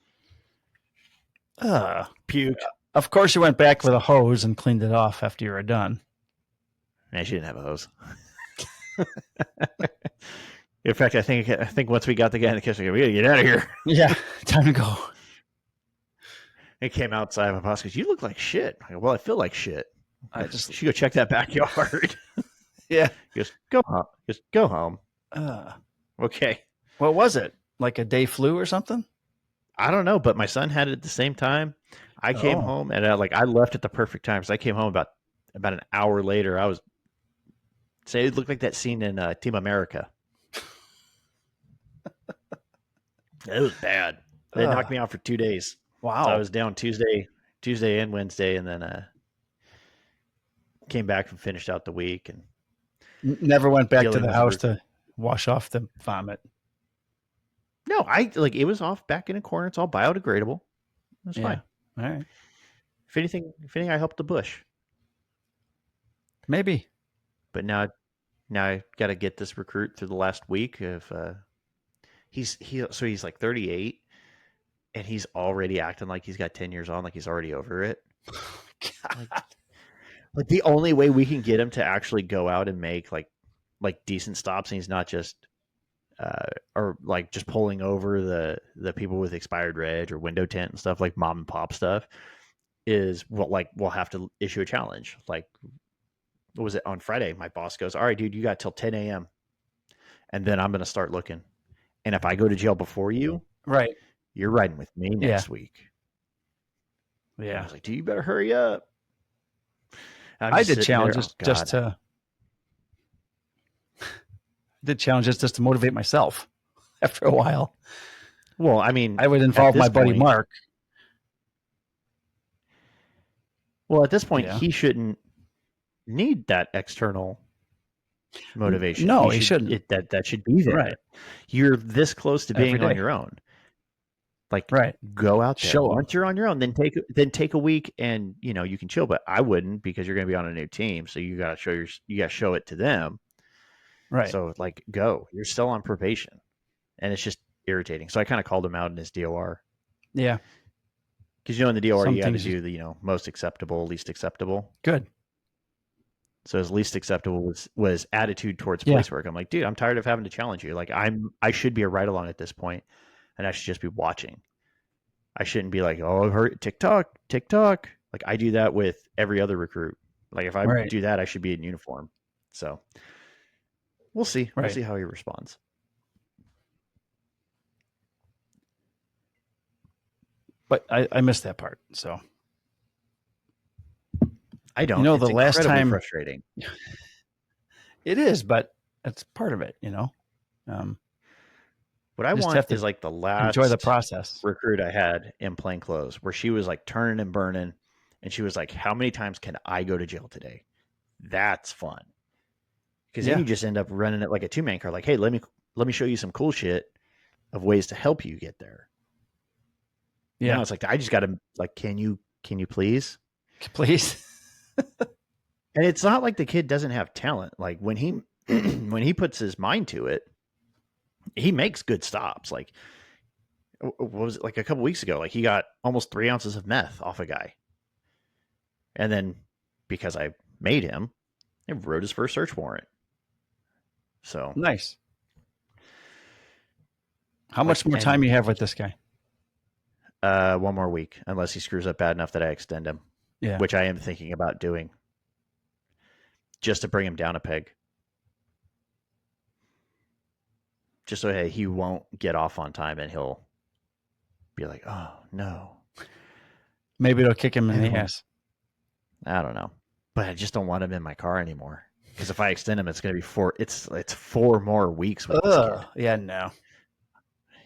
Puke. Of course, you went back with a hose and cleaned it off after you were done. Man, she didn't have a hose. In fact, I think once we got the guy in the kitchen, we gotta get out of here. Yeah, time to go. It came outside. My boss goes, "You look like shit." I go, "Well, I feel like shit." She go check that backyard. Yeah. He goes, "Go home." Just go home. Okay. What was it? Like a day flu or something? I don't know, but my son had it at the same time. I came home and I left at the perfect time. So I came home about an hour later. It looked like that scene in Team America. It was bad. They knocked me out for 2 days. Wow. So I was down Tuesday and Wednesday, and then came back and finished out the week. And never went back to the house to wash off the vomit. No, it was off back in a corner. It's all biodegradable. That's fine. All right. If anything, I helped the bush. Maybe. But now I got to get this recruit through the last week of he's 38 and he's already acting like he's got 10 years on, like he's already over it. Like the only way we can get him to actually go out and make like decent stops, and he's not just or like just pulling over the people with expired reg or window tint and stuff, like mom and pop stuff, is what, like, we'll have to issue a challenge. Like, what was it on Friday? My boss goes, "All right, dude, you got till 10 a.m. and then I'm going to start looking. And if I go to jail before you, Right. you're riding with me next week." And I was like, "Dude, you better hurry up." I did challenges just to motivate myself after a while. Well, I mean, I would involve my buddy Mark. Well, at this point, he shouldn't need that external motivation. No, he shouldn't. That should be there. Right. You're this close to being on your own. Like, go out there. Once you're on your own, then take a week, and you can chill. But I wouldn't, because you're going to be on a new team, so you got to show it to them. Right. So, like, go. You're still on probation, and it's just irritating. So I kind of called him out in his DOR. Yeah. Because in the DOR, you got to do the most acceptable, least acceptable. Good. So his least acceptable was attitude towards police work. I'm like, dude, I'm tired of having to challenge you. Like, I should be a ride along at this point, and I should just be watching. I shouldn't be like, "Oh, I've heard TikTok." Like, I do that with every other recruit. Like, if I do that, I should be in uniform. So we'll see. We'll see how he responds. But I missed that part. So I don't. The last time, frustrating. It is, but that's part of it. What I want is like the last enjoy the process recruit I had in plain clothes, where she was like turning and burning, and she was like, "How many times can I go to jail today?" That's fun, because then you just end up running it like a 2-man car. Like, hey, let me show you some cool shit of ways to help you get there. Yeah, now it's like, I just got to, like, can you please? And it's not like the kid doesn't have talent. Like, when he puts his mind to it, he makes good stops. Like, what was it, like a couple weeks ago? Like, he got almost 3 ounces of meth off a guy, and then because I made him, I wrote his first search warrant. So nice. How much more time you have with this guy? 1 more week, unless he screws up bad enough that I extend him. Yeah, which I am thinking about doing, just to bring him down a peg. Just so, hey, he won't get off on time, and he'll be like, "Oh no." Maybe it'll kick him in the ass. I don't know, but I just don't want him in my car anymore. Because if I extend him, it's going to be 4. It's 4 more weeks with this kid. Yeah, no.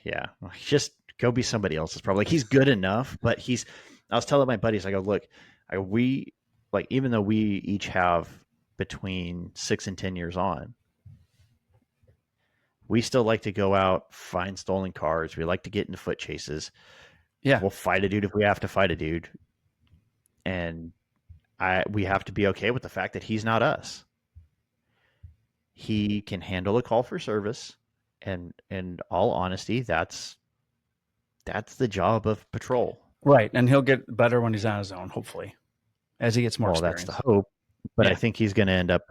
Yeah, just go be somebody else's problem. Like, he's good enough, but I was telling my buddies, I go, look, we, like, even though we each have between 6 and 10 years on, we still like to go out, find stolen cars. We like to get into foot chases. Yeah. We'll fight a dude if we have to fight a dude. And we have to be okay with the fact that he's not us. He can handle a call for service. And in all honesty, that's the job of patrol. Right. And he'll get better when he's on his own, hopefully, as he gets more experience. That's the hope. But I think he's going to end up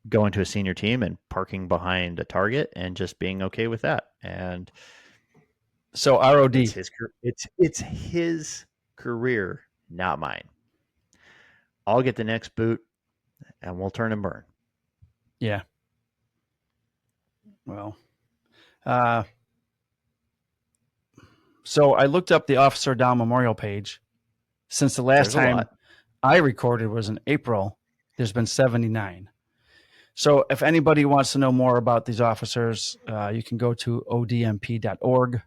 going to a senior team and parking behind a target and just being okay with that. And so ROD, it's his career, not mine. I'll get the next boot, and we'll turn and burn. Yeah. Well, so I looked up the Officer Down Memorial page. Since the last time I recorded was in April, there's been 79. So if anybody wants to know more about these officers, you can go to odmp.org,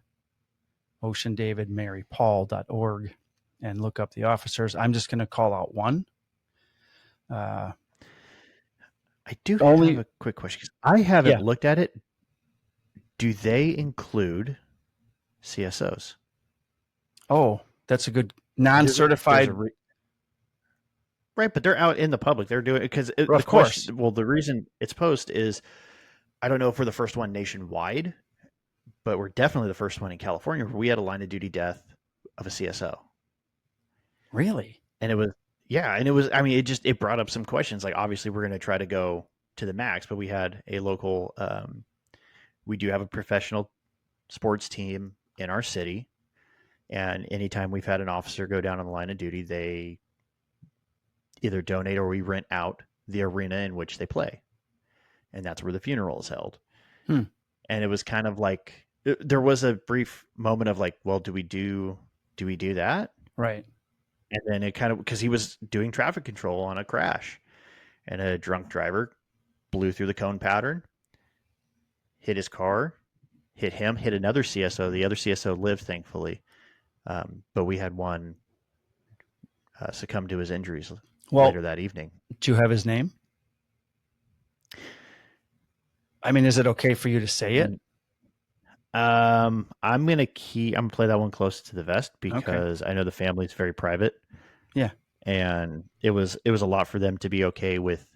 oceandavidmarypaul.org, and look up the officers. I'm just going to call out one. I do have a quick question, because I haven't looked at it. Do they include CSOs? Oh, that's a good non-certified. Right, but they're out in the public. They're doing it because, of course. Well, the reason it's post is, I don't know if we're the first one nationwide, but we're definitely the first one in California where we had a line of duty death of a CSO. Really? And it was, I mean, it brought up some questions. Like, obviously we're going to try to go to the max, but we had a local we do have a professional sports team in our city. And anytime we've had an officer go down on the line of duty, they either donate or we rent out the arena in which they play. And that's where the funeral is held. And it was kind of like, there was a brief moment of like, well, do we do that? Right. And then it kind of, because he was doing traffic control on a crash, and a drunk driver blew through the cone pattern, hit his car, hit him, hit another CSO. The other CSO lived, thankfully. But we had one succumb to his injuries later that evening. Do you have his name? I mean, is it okay for you to say it? I'm gonna play that one close to the vest because I know the family's very private. Yeah, and it was a lot for them to be okay with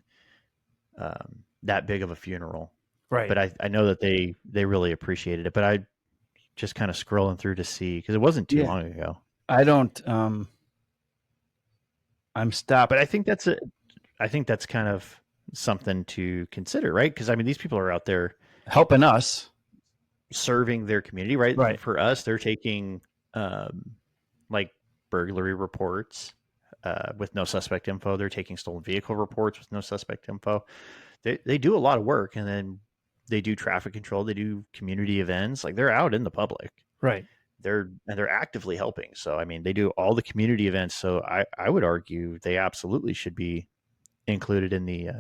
that big of a funeral. right. But I know that they really appreciated it. But I just kind of scrolling through to see, because it wasn't too long ago. I don't. I'm stopped. But I think that's kind of something to consider, right? Because I mean, these people are out there helping us, serving their community, right? Right. For us, they're taking like burglary reports with no suspect info. They're taking stolen vehicle reports with no suspect info. They do a lot of work, and then they do traffic control. They do community events. Like, they're out in the public, right? They're actively helping. So I mean, they do all the community events. So I would argue they absolutely should be included in the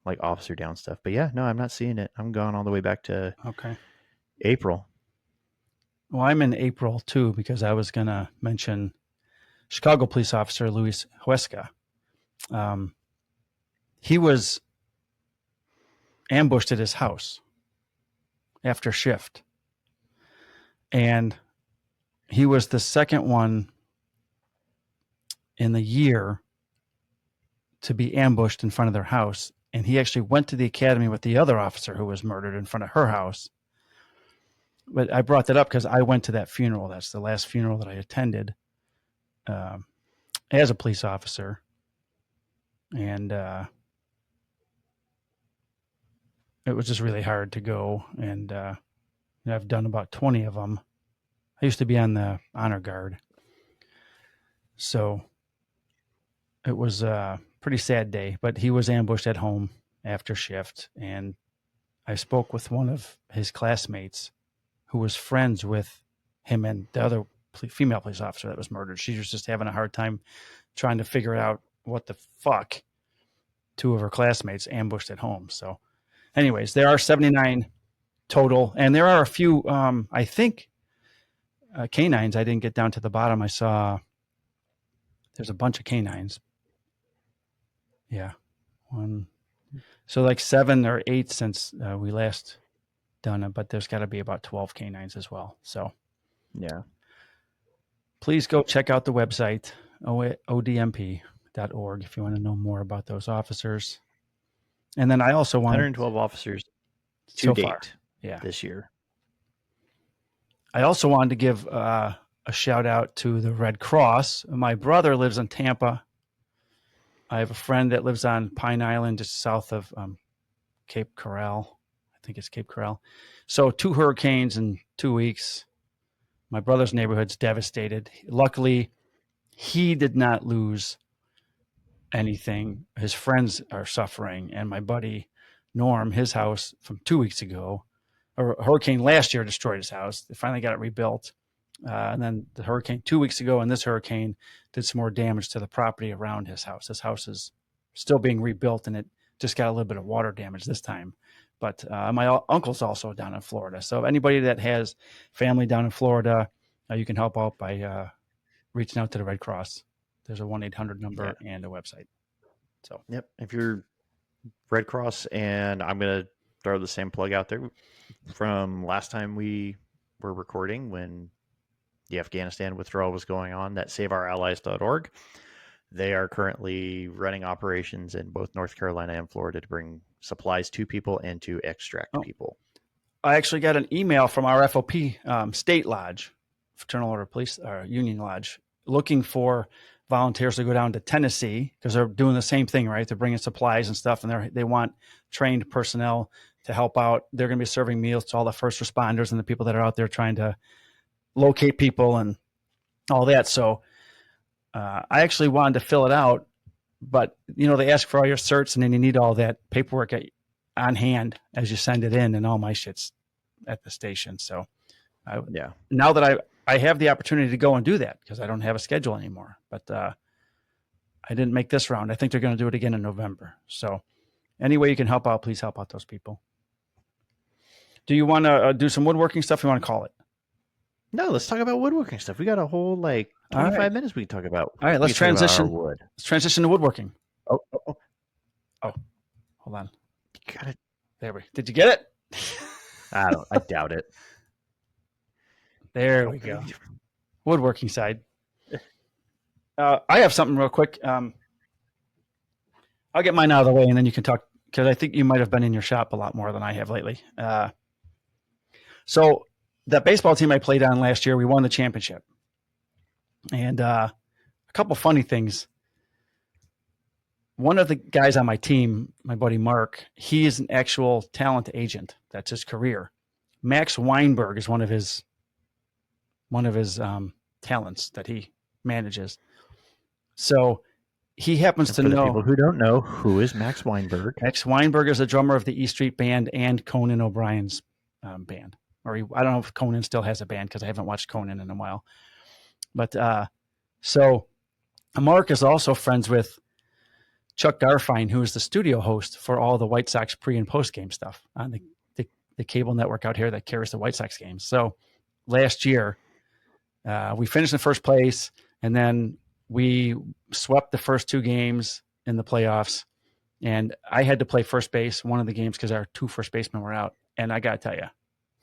like officer down stuff. But yeah, no, I'm not seeing it. I'm going all the way back to April. Well, I'm in April too, because I was going to mention Chicago police officer Luis Huesca. He was ambushed at his house after shift. And he was the second one in the year to be ambushed in front of their house. And he actually went to the academy with the other officer who was murdered in front of her house. But I brought that up because I went to that funeral. That's the last funeral that I attended as a police officer. And it was just really hard to go. And I've done about 20 of them. I used to be on the honor guard. So it was a pretty sad day, but he was ambushed at home after shift. And I spoke with one of his classmates who was friends with him and the other female police officer that was murdered. She was just having a hard time trying to figure out what the fuck two of her classmates ambushed at home. So anyways, there are 79 total, and there are a few, I think, canines. I didn't get down to the bottom. I saw there's a bunch of canines. Yeah. So like 7 or 8 since we last done it, but there's got to be about 12 canines as well. So yeah, please go check out the website, odmp.org, if you want to know more about those officers. And then I also want 112 officers to so date far. Yeah. this year. I also wanted to give a shout out to the Red Cross. My brother lives in Tampa. I have a friend that lives on Pine Island, just south of Cape Coral. I think it's Cape Coral. So 2 hurricanes in 2 weeks. My brother's neighborhood's devastated. Luckily, he did not lose anything. His friends are suffering. And my buddy Norm, his house from 2 weeks ago, a hurricane last year destroyed his house. They finally got it rebuilt. And then the hurricane 2 weeks ago, and this hurricane did some more damage to the property around his house. His house is still being rebuilt, and it just got a little bit of water damage this time. But my uncle's also down in Florida. So anybody that has family down in Florida, you can help out by reaching out to the Red Cross. There's a 1-800 number and a website. So yep, if you're Red Cross, and I'm going to throw the same plug out there from last time we were recording when the Afghanistan withdrawal was going on, that saveourallies.org. They are currently running operations in both North Carolina and Florida to bring supplies to people and to extract people. I actually got an email from our FOP state lodge, Fraternal Order Police Union Lodge, looking for volunteers to go down to Tennessee because they're doing the same thing, right? They're bringing supplies and stuff, and they want trained personnel to help out. They're going to be serving meals to all the first responders and the people that are out there trying to locate people and all that. So I actually wanted to fill it out, but they ask for all your certs and then you need all that paperwork on hand as you send it in, and all my shit's at the station. So now that I have the opportunity to go and do that because I don't have a schedule anymore, but I didn't make this round. I think they're going to do it again in November. So any way you can help out, please help out those people. Do you want to do some woodworking stuff? You want to call it? No, let's talk about woodworking stuff. We got a whole 25 minutes we can talk about. All right, let's transition. Wood. Let's transition to woodworking. Oh, hold on. You got it. There did you get it? I doubt it. There we go. Woodworking side. I have something real quick. I'll get mine out of the way and then you can talk, because I think you might have been in your shop a lot more than I have lately. So that baseball team I played on last year, we won the championship. And a couple funny things. One of the guys on my team, my buddy Mark, he is an actual talent agent. That's his career. Max Weinberg is one of his talents that he manages. So he happens to know. People who don't know, who is Max Weinberg? Max Weinberg is a drummer of the E Street Band and Conan O'Brien's band. I don't know if Conan still has a band because I haven't watched Conan in a while. But so Mark is also friends with Chuck Garfine, who is the studio host for all the White Sox pre and post game stuff on the cable network out here that carries the White Sox games. So last year we finished in first place, and then we swept the first two games in the playoffs, and I had to play first base one of the games because our two first basemen were out. And I got to tell you,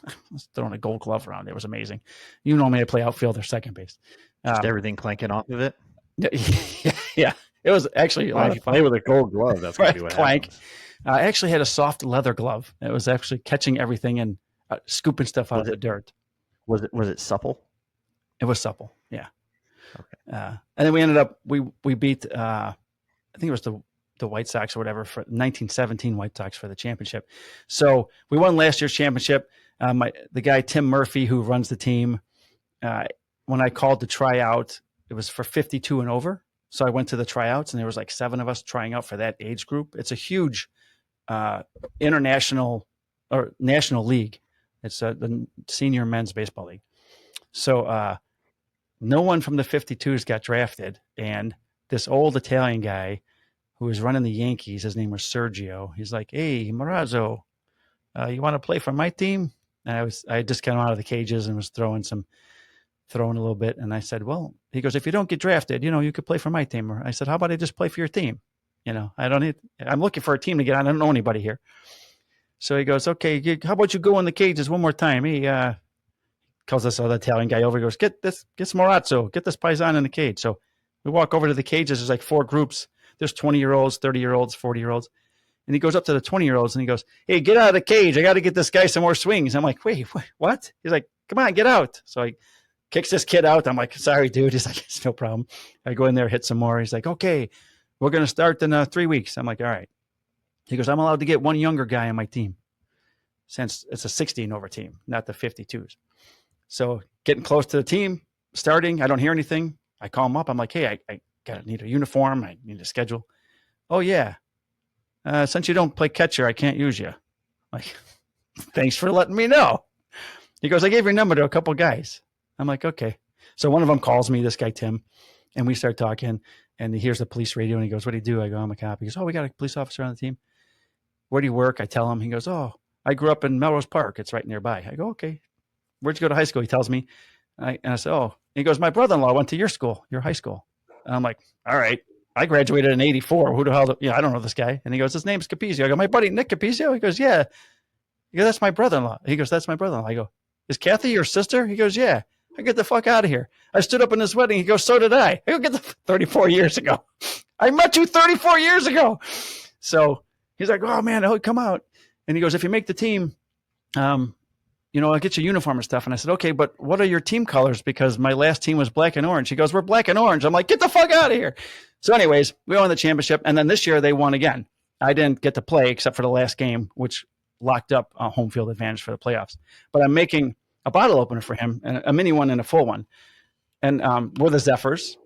I was throwing a gold glove around. It was amazing. You normally play outfield or second base. Just everything clanking off of it. Yeah. It was actually a lot of fun. Play with a gold glove. That's going to be what happens. I actually had a soft leather glove. It was actually catching everything and scooping stuff out of the dirt. Was it supple? It was supple. Yeah. Okay. And then we ended up, we beat, I think it was the White Sox or whatever, for 1917 White Sox for the championship. So we won last year's championship. The guy, Tim Murphy, who runs the team, when I called to try out, it was for 52 and over. So I went to the tryouts, and there was like 7 of us trying out for that age group. It's a huge international or national league. It's the senior men's baseball league. So no one from the 52s got drafted. And this old Italian guy who was running the Yankees, his name was Sergio. He's like, "Hey, Marazzo, you want to play for my team?" And I just came out of the cages and was throwing a little bit. And I said, well, he goes, "If you don't get drafted, you could play for my team." Or I said, "How about I just play for your team? I'm looking for a team to get on. I don't know anybody here." So he goes, "Okay, how about you go in the cages one more time?" He calls this other Italian guy over. He goes, get Morazzo, get this paisan in the cage. So we walk over to the cages. There's like 4 groups. There's 20-year-olds, 30-year-olds, 40-year-olds. And he goes up to the 20-year-olds and he goes, "Hey, get out of the cage. I got to get this guy some more swings." I'm like, "Wait, what?" He's like, "Come on, get out." So I kicks this kid out. I'm like, "Sorry, dude." He's like, "It's no problem." I go in there, hit some more. He's like, "Okay, we're going to start in 3 weeks." I'm like, "All right." He goes, "I'm allowed to get one younger guy on my team since it's a 16 over team, not the 52s. So getting close to the team, starting, I don't hear anything. I call him up. I'm like, "Hey, I need a uniform. I need a schedule." "Oh, yeah. Since you don't play catcher, I can't use you." I'm like, "Thanks for letting me know." He goes, "I gave your number to a couple guys." I'm like, "Okay." So one of them calls me, this guy, Tim, and we start talking, and he hears the police radio, and he goes, "What do you do?" I go, "I'm a cop." He goes, "Oh, we got a police officer on the team." "Where do you work?" I tell him. He goes, "Oh, I grew up in Melrose Park. It's right nearby." I go, "Okay. Where'd you go to high school?" He tells me. And I said, "Oh." He goes, "My brother-in-law went to your school, your high school." And I'm like, "All right. I graduated in 84. Who the hell? I don't know this guy." And he goes, "His name's Capizio." I go, "My buddy, Nick Capizio?" He goes, "Yeah." He goes, "That's my brother-in-law." He goes, "That's my brother-in-law." I go, "Is Kathy your sister?" He goes, "Yeah." I get the fuck out of here. I stood up in his wedding. He goes, "So did I." I go, "Get the 34 years ago. I met you 34 years ago." So he's like, "Oh man, oh, come out." And he goes, "If you make the team, I'll get you uniform and stuff." And I said, "Okay, but what are your team colors? Because my last team was black and orange." He goes, "We're black and orange." I'm like, "Get the fuck out of here." So anyways, we won the championship. And then this year they won again. I didn't get to play except for the last game, which locked up home field advantage for the playoffs. But I'm making a bottle opener for him, and a mini one and a full one, and we're the Zephyrs.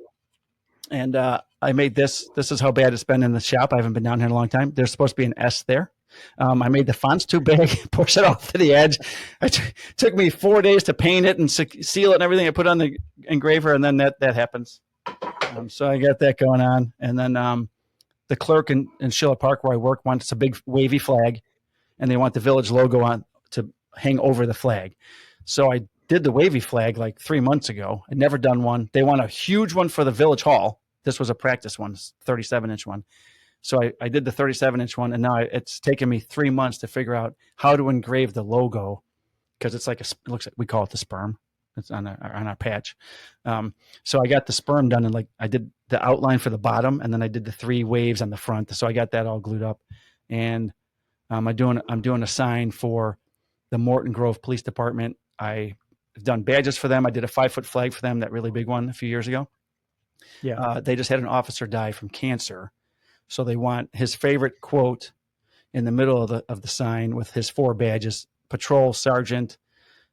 And I made this. This is how bad it's been in the shop. I haven't been down here in a long time. There's supposed to be an S there. I made the fonts too big, pushed it off to the edge. It took me 4 days to paint it and seal it and everything. I put on the engraver, and then that happens. So I got that going on. And then the clerk in Schiller Park where I work wants a big wavy flag, and they want the village logo on to hang over the flag. So I did the wavy flag like 3 months ago. I'd never done one. They want a huge one for the village hall. This was a practice one, 37-inch one. So I did the 37-inch one, and now it's taken me 3 months to figure out how to engrave the logo, because it's like it looks like, we call it the sperm. It's on our patch. So I got the sperm done, and like I did the outline for the bottom, and then I did the 3 waves on the front. So I got that all glued up, and I'm doing a sign for the Morton Grove Police Department. I've done badges for them. I did a 5-foot flag for them, that really big one, a few years ago. Yeah. They just had an officer die from cancer, so they want his favorite quote in the middle of the sign with his 4 badges: patrol, sergeant,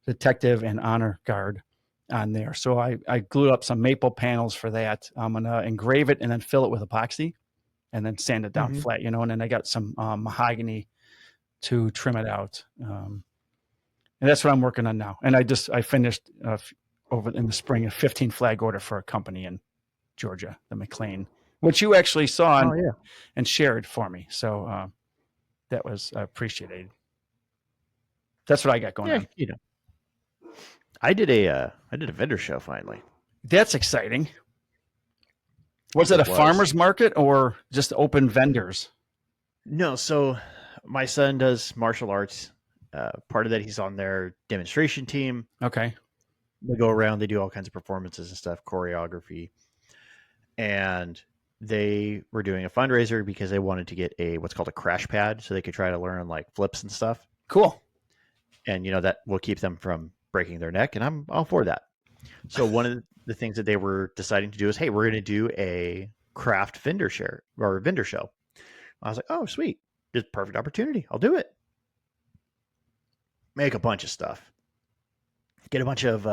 detective, and honor guard on there. So I glued up some maple panels for that. I'm gonna engrave it and then fill it with epoxy, and then sand it down flat, and then I got some mahogany to trim it out. And that's what I'm working on now. And I finished over in the spring a 15 flag order for a company in Georgia, the McLean, which you actually saw and shared for me. So that was appreciated. That's what I got going on. I did a vendor show finally. That's exciting. Was it a farmer's market or just open vendors? No, so my son does martial arts. Part of that, he's on their demonstration team. Okay. They go around, they do all kinds of performances and stuff, choreography. And they were doing a fundraiser because they wanted to get what's called a crash pad, so they could try to learn like flips and stuff. Cool. And, that will keep them from breaking their neck. And I'm all for that. So one of the things that they were deciding to do is, hey, we're going to do a craft vendor show. I was like, oh, sweet. It's a perfect opportunity. I'll do it. Make a bunch of stuff. Get a bunch of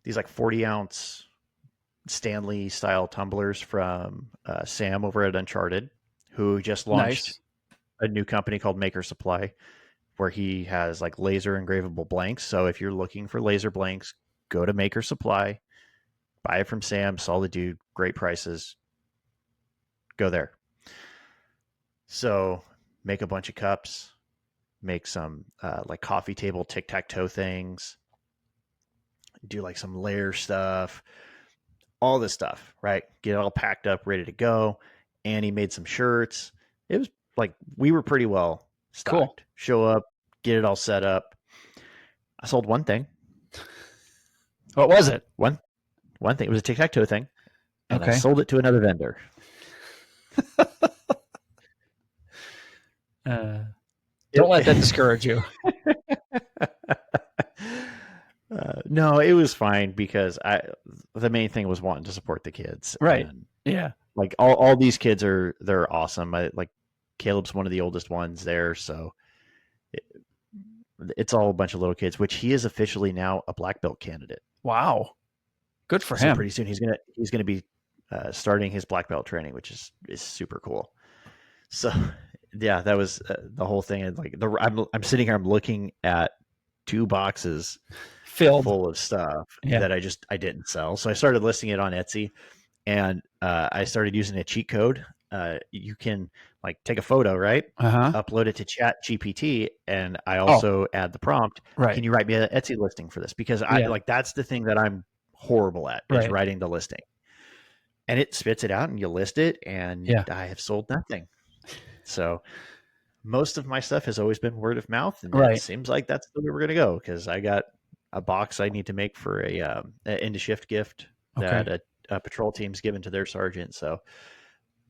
these like 40-ounce Stanley style tumblers from Sam over at Uncharted, who just launched a new company called Maker Supply, where he has like laser engravable blanks. So if you're looking for laser blanks, go to Maker Supply, buy it from Sam, solid dude, great prices. Go there. So make a bunch of cups. Make some like coffee table tic-tac-toe things, do like some layer stuff, all this stuff, right? Get it all packed up, ready to go. And he made some shirts. It was like, we were pretty well stocked. Cool. Show up, get it all set up. I sold one thing. What was it? One thing. It was a tic-tac-toe thing. And okay. I sold it to another vendor. Don't let that discourage you. No, it was fine because the main thing was wanting to support the kids. Right. And yeah. Like all these kids they're awesome. Like Caleb's one of the oldest ones there. So it's all a bunch of little kids, which he is officially now a black belt candidate. Wow. Good for him. Pretty soon he's going to be starting his black belt training, which is super cool. So yeah, that was the whole thing. And like I'm sitting here, I'm looking at 2 boxes filled full of stuff that I didn't sell. So I started listing it on Etsy, and I started using a cheat code. You can like take a photo, right? Upload it to Chat GPT, and I also add the prompt. Right. Can you write me an Etsy listing for this? Because that's the thing that I'm horrible at is writing the listing. And it spits it out and you list it, and I have sold nothing. So most of my stuff has always been word of mouth, and it seems like that's the way we're going to go, because I got a box I need to make for a end of shift gift that a patrol team's given to their sergeant. So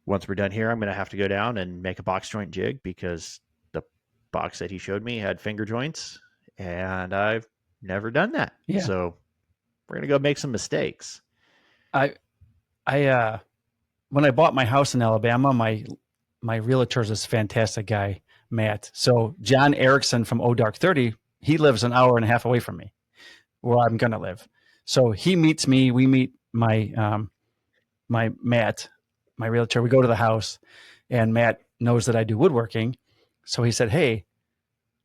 once we're done here, I'm going to have to go down and make a box joint jig, because the box that he showed me had finger joints, and I've never done that. Yeah. So we're going to go make some mistakes. When I bought my house in Alabama, my realtor is this fantastic guy, Matt. So John Erickson from O Dark 30, he lives an hour and a half away from me where I'm going to live. So he meets me. We meet my Matt, my realtor. We go to the house, and Matt knows that I do woodworking. So he said, hey,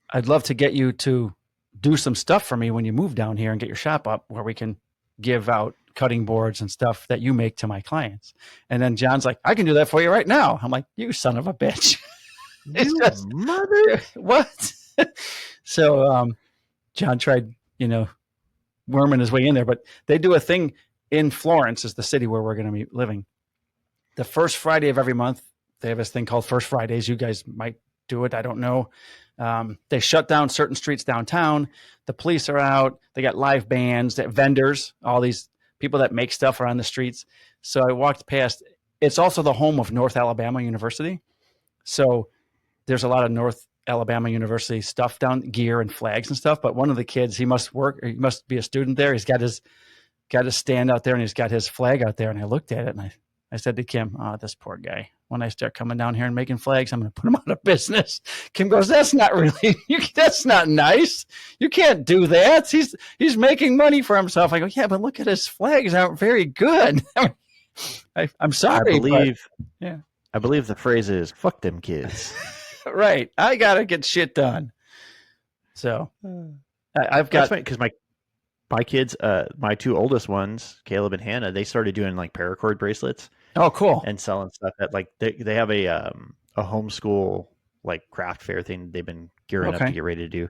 I'd love to get you to do some stuff for me when you move down here and get your shop up where we can give out cutting boards and stuff that you make to my clients. And then John's like, I can do that for you right now. I'm like, you son of a bitch. You mother. What? So John tried, worming his way in there, but they do a thing in Florence, is the city where we're going to be living. The first Friday of every month, they have this thing called First Fridays. You guys might do it. I don't know. They shut down certain streets downtown. The police are out. They got live bands, vendors, all these people that make stuff are on the streets. So I walked past. It's also the home of North Alabama University. So there's a lot of North Alabama University stuff down, gear and flags and stuff. But one of the kids, he must be a student there. He's got his stand out there and he's got his flag out there. And I looked at it and I said to Kim, oh, this poor guy. When I start coming down here and making flags, I'm going to put him out of business. Kim goes, that's not really, that's not nice. You can't do that. He's making money for himself. I go, yeah, but look at his flags aren't very good. I'm sorry. I believe the phrase is fuck them kids. Right. I got to get shit done. So I've got, because my kids, my two oldest ones, Caleb and Hannah, they started doing like paracord bracelets. Oh, cool. And selling stuff at like they have a homeschool like craft fair thing they've been gearing up to get ready to do.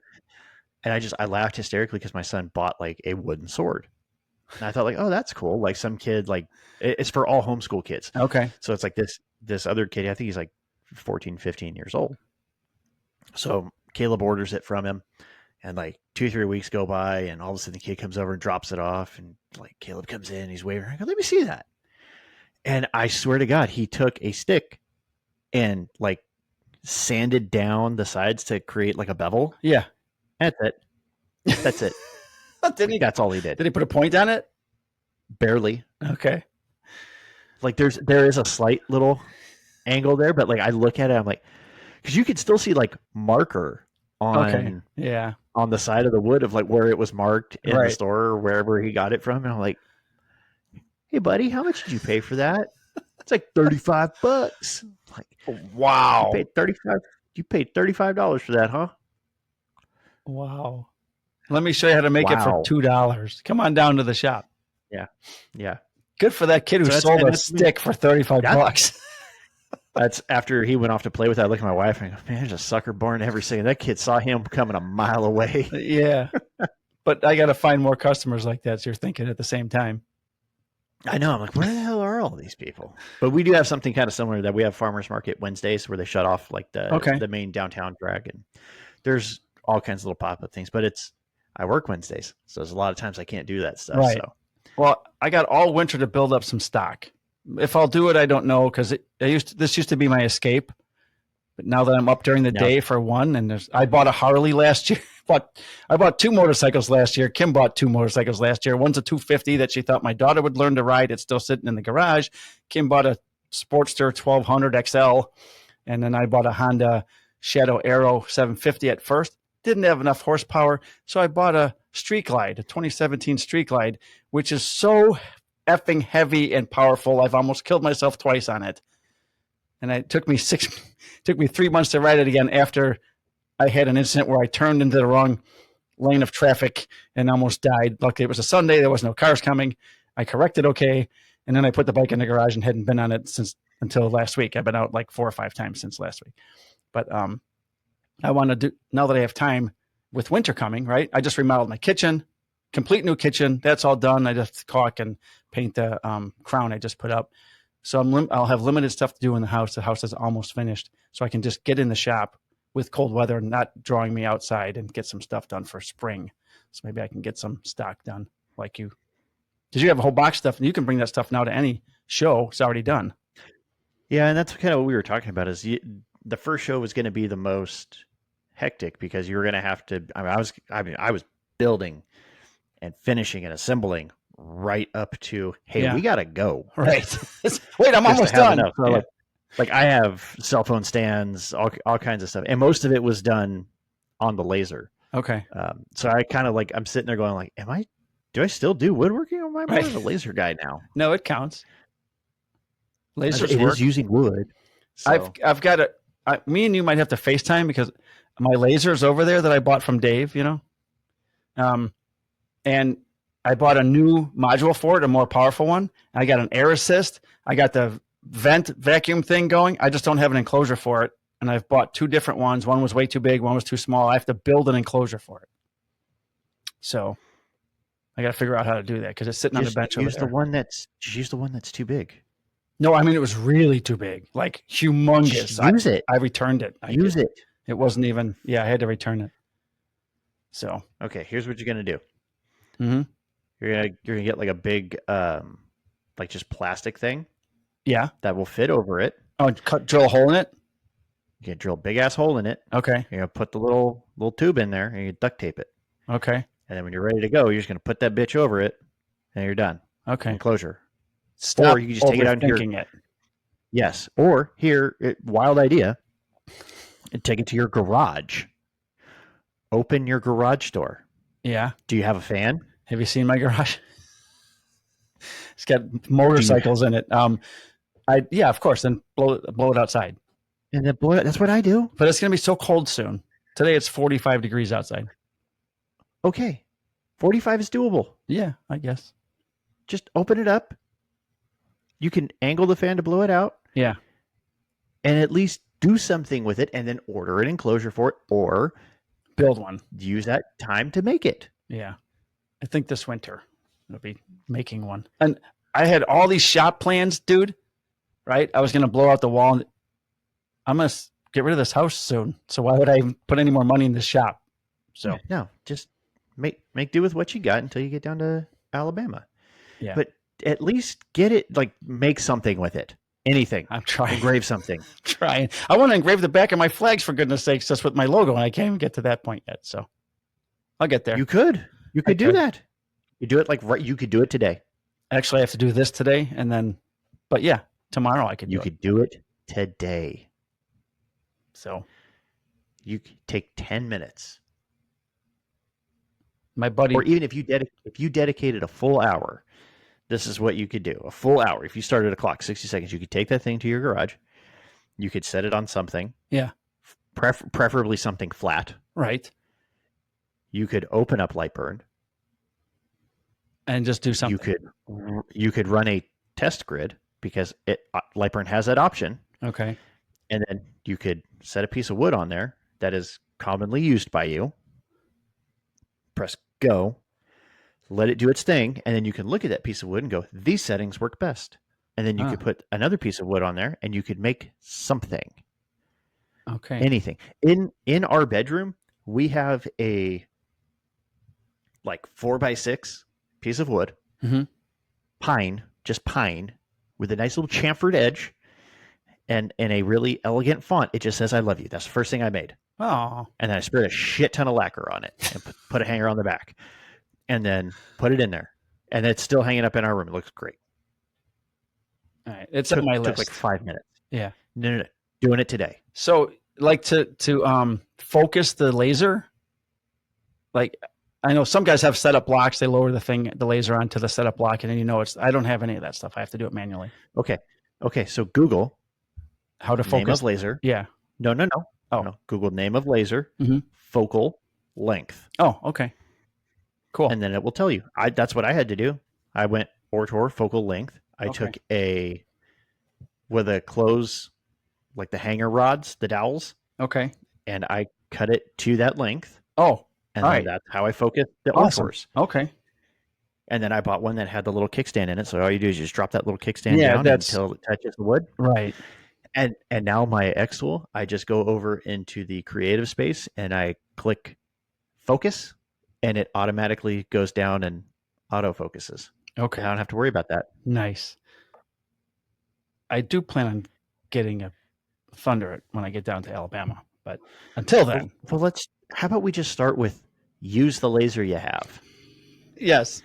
And I laughed hysterically because my son bought like a wooden sword. And I thought like, oh, that's cool. Like some kid, like it's for all homeschool kids. Okay. So it's like this other kid, I think he's like 14, 15 years old. So Caleb orders it from him. And like 2-3 weeks go by and all of a sudden the kid comes over and drops it off. And like Caleb comes in, he's waving. I go, let me see that. And I swear to God, he took a stick and like sanded down the sides to create like a bevel. Yeah. That's it. That's it. That's all he did. Did he put a point on it? Barely. Okay. Like there is a slight little angle there, but like I look at it, I'm like, because you could still see like marker on on the side of the wood of like where it was marked in the store or wherever he got it from. And I'm like, hey buddy, how much did you pay for that? It's like $35. Like, wow. You paid $35 for that, huh? Wow. Let me show you how to make it for $2. Come on down to the shop. Yeah. Yeah. Good for that kid who sold a stick for $35. That's after he went off to play with that. I look at my wife and I go, man, there's a sucker born every second. That kid saw him coming a mile away. Yeah. But I got to find more customers like that. So you're thinking at the same time. I know. I'm like, where the hell are all these people? But we do have something kind of similar that we have farmers market Wednesdays where they shut off like the main downtown drag. And there's all kinds of little pop-up things, but I work Wednesdays. So there's a lot of times I can't do that stuff. Right. So. Well, I got all winter to build up some stock. If I'll do it, I don't know. Cause this used to be my escape, but now that I'm up during the day for one, and I bought a Harley last year. I bought 2 motorcycles last year. Kim bought 2 motorcycles last year. One's a 250 that she thought my daughter would learn to ride. It's still sitting in the garage. Kim bought a Sportster 1200 XL. And then I bought a Honda Shadow Aero 750 at first. Didn't have enough horsepower. So I bought a Street Glide, a 2017 Street Glide, which is so effing heavy and powerful. I've almost killed myself twice on it. And it took me 3 months to ride it again after I had an incident where I turned into the wrong lane of traffic and almost died. Luckily, it was a Sunday. There was no cars coming. I corrected okay. And then I put the bike in the garage and hadn't been on it until last week. I've been out like 4 or 5 times since last week. But I want to do, now that I have time with winter coming, right? I just remodeled my kitchen, complete new kitchen. That's all done. I just caulk and paint the crown I just put up. So I'll have limited stuff to do in the house. The house is almost finished. So I can just get in the shop with cold weather, not drawing me outside, and get some stuff done for spring. So maybe I can get some stock done like you. Because you have a whole box stuff, and you can bring that stuff now to any show. It's already done. Yeah, and that's kind of what we were talking about. Is the first show was going to be the most hectic because you were going to have to. I was building and finishing and assembling right up to, hey, we got to go. Right. Wait, I'm almost done. So Like I have cell phone stands, all kinds of stuff, and most of it was done on the laser. Okay. So I kind of like I'm sitting there going like, do I still do woodworking, or am I more Right. of a laser guy now? No, it counts. Lasers It work. is using wood. So. I've got me and you might have to FaceTime because my laser's over there that I bought from Dave, and I bought a new module for it, a more powerful one. I got an air assist. I got the vent vacuum thing going. I just don't have an enclosure for it. And I've bought 2 different ones. One was way too big. One was too small. I have to build an enclosure for it. So I got to figure out how to do that because it's sitting on the bench over there. Use the one that's too big. No, I mean, it was really too big, like humongous. Use it. I returned it. Use it. It wasn't even, I had to return it. So. Okay, here's what you're going to do. Mm-hmm. You're gonna get like a big, like just plastic thing. Yeah. That will fit over it. Oh, drill a hole in it? You can drill a big ass hole in it. Okay. You're gonna put the little tube in there and you duct tape it. Okay. And then when you're ready to go, you're just gonna put that bitch over it and you're done. Okay. Enclosure. Stop or you can just take it out here. It. Yes. Or here, wild idea, and take it to your garage. Open your garage door. Yeah. Do you have a fan? Have you seen my garage? It's got motorcycles in it. Yeah, of course. Then blow it outside. And then blow it. That's what I do. But it's gonna be so cold soon. Today it's 45 degrees outside. Okay, 45 is doable. Yeah, I guess. Just open it up. You can angle the fan to blow it out. Yeah. And at least do something with it, and then order an enclosure for it, or build one. Use that time to make it. Yeah. I think this winter I'll be making one. And I had all these shop plans, dude, right? I was going to blow out the wall. I'm going to get rid of this house soon. So why would I even put any more money in this shop? So no, just make do with what you got until you get down to Alabama. Yeah. But at least get it, like make something with it. Anything. I'm trying. Engrave something. Trying. I want to engrave the back of my flags, for goodness sakes, just with my logo, and I can't even get to that point yet. So I'll get there. You could do that. You do it you could do it today. Actually, I have to do this today, and then, but yeah, tomorrow I could do it. You could do it today. So you could take 10 minutes. My buddy, or even if you dedicated a full hour, this is what you could do. A full hour. If you started a clock, 60 seconds, you could take that thing to your garage. You could set it on something. Yeah. Preferably something flat. Right. You could open up Lightburn. And just do something. You could run a test grid because Lightburn has that option. Okay. And then you could set a piece of wood on there that is commonly used by you. Press go. Let it do its thing, and then you can look at that piece of wood and go, these settings work best. And then you could put another piece of wood on there, and you could make something. Okay. Anything. In our bedroom, we have a 4x6 piece of wood. Mm-hmm. Pine, just pine, with a nice little chamfered edge, and in a really elegant font. It just says, I love you. That's the first thing I made. Oh. And then I sprayed a shit ton of lacquer on it and put a hanger on the back. And then put it in there. And it's still hanging up in our room. It looks great. All right. It's on my list. Took like 5 minutes. Yeah. No. Doing it today. So like to focus the laser, like I know some guys have setup blocks. They lower the laser onto the setup block, and then I don't have any of that stuff. I have to do it manually. Okay. So Google how to focus name of laser. Yeah. No. Oh. No. Google name of laser, mm-hmm. focal length. Oh, okay. Cool. And then it will tell you. That's what I had to do. I went Ortor focal length. I took with a close, like the hanger rods, the dowels. Okay. And I cut it to that length. Oh, and then that's how I focused the Ortors. Okay. And then I bought one that had the little kickstand in it. So all you do is just drop that little kickstand down until it touches the wood. Right. And now my X tool, I just go over into the creative space and I click focus, and it automatically goes down and auto focuses. Okay. I don't have to worry about that. Nice. I do plan on getting a Thunder when I get down to Alabama, but until then. Well, how about we just start with use the laser you have? Yes.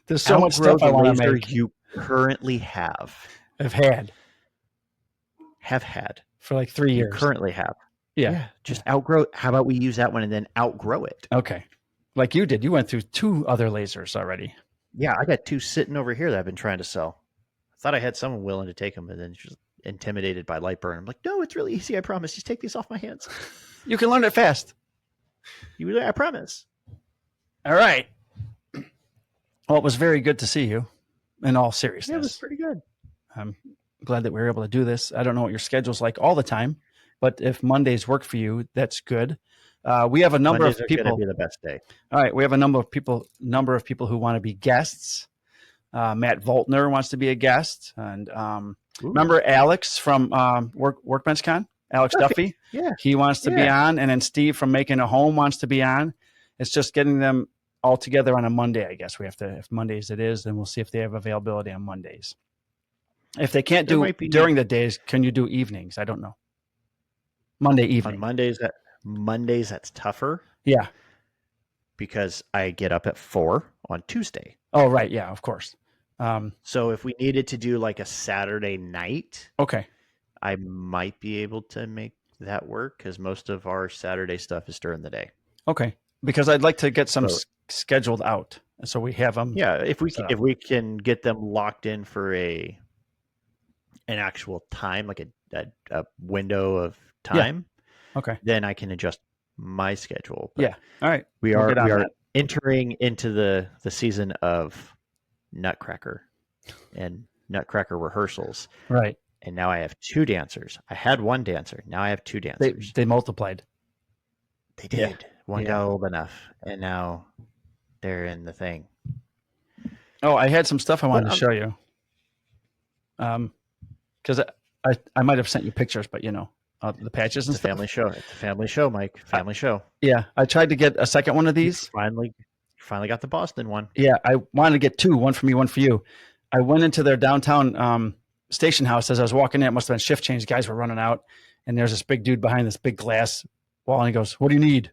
There's so much stuff I want to make. You currently have. I've had. have had. for like 3 You years. currently have. Yeah. Just outgrow. How about we use that one and then outgrow it? Okay. Like you did. You went through 2 other lasers already. Yeah, I got 2 sitting over here that I've been trying to sell. I thought I had someone willing to take them, but then just intimidated by light burn. I'm like, no, it's really easy. I promise. Just take these off my hands. You can learn it fast. I promise. All right. Well, it was very good to see you in all seriousness. Yeah, it was pretty good. I'm glad that we were able to do this. I don't know what your schedule's like all the time, but if Mondays work for you, that's good. We have a number Mondays of people. Are going to be the best day. All right, we have a number of people who want to be guests. Matt Voltner wants to be a guest, and remember Alex from Workbench Con, Alex Duffy. Yeah, he wants to be on, and then Steve from Making a Home wants to be on. It's just getting them all together on a Monday. I guess we have to. If Mondays it is, then we'll see if they have availability on Mondays. If they can't do during the days, can you do evenings? I don't know. Monday evening. On Mondays that's tougher. Yeah. Because I get up at 4 on Tuesday. Oh, right. Yeah, of course. So if we needed to do like a Saturday night, okay, I might be able to make that work because most of our Saturday stuff is during the day. Okay, because I'd like to get some scheduled out, so we have them. Yeah, if we can get them locked in for an actual time, like a window of time. Yeah. Okay, then I can adjust my schedule. But yeah. All right. We are entering into the season of Nutcracker and Nutcracker rehearsals. Right. And now I have 2 dancers. I had 1 dancer. Now I have 2 dancers. They multiplied. They did. Yeah. One got old enough, and now they're in the thing. Oh, I had some stuff I wanted to show you. Because I might have sent you pictures, but the patches and stuff. Family show. It's a family show, Mike. Family show. Yeah, I tried to get a second one of these. You finally got the Boston one. Yeah, I wanted to get 2, one for me, one for you. I went into their downtown station house as I was walking in. It must have been shift change. Guys were running out, and there's this big dude behind this big glass wall, and he goes, "What do you need?"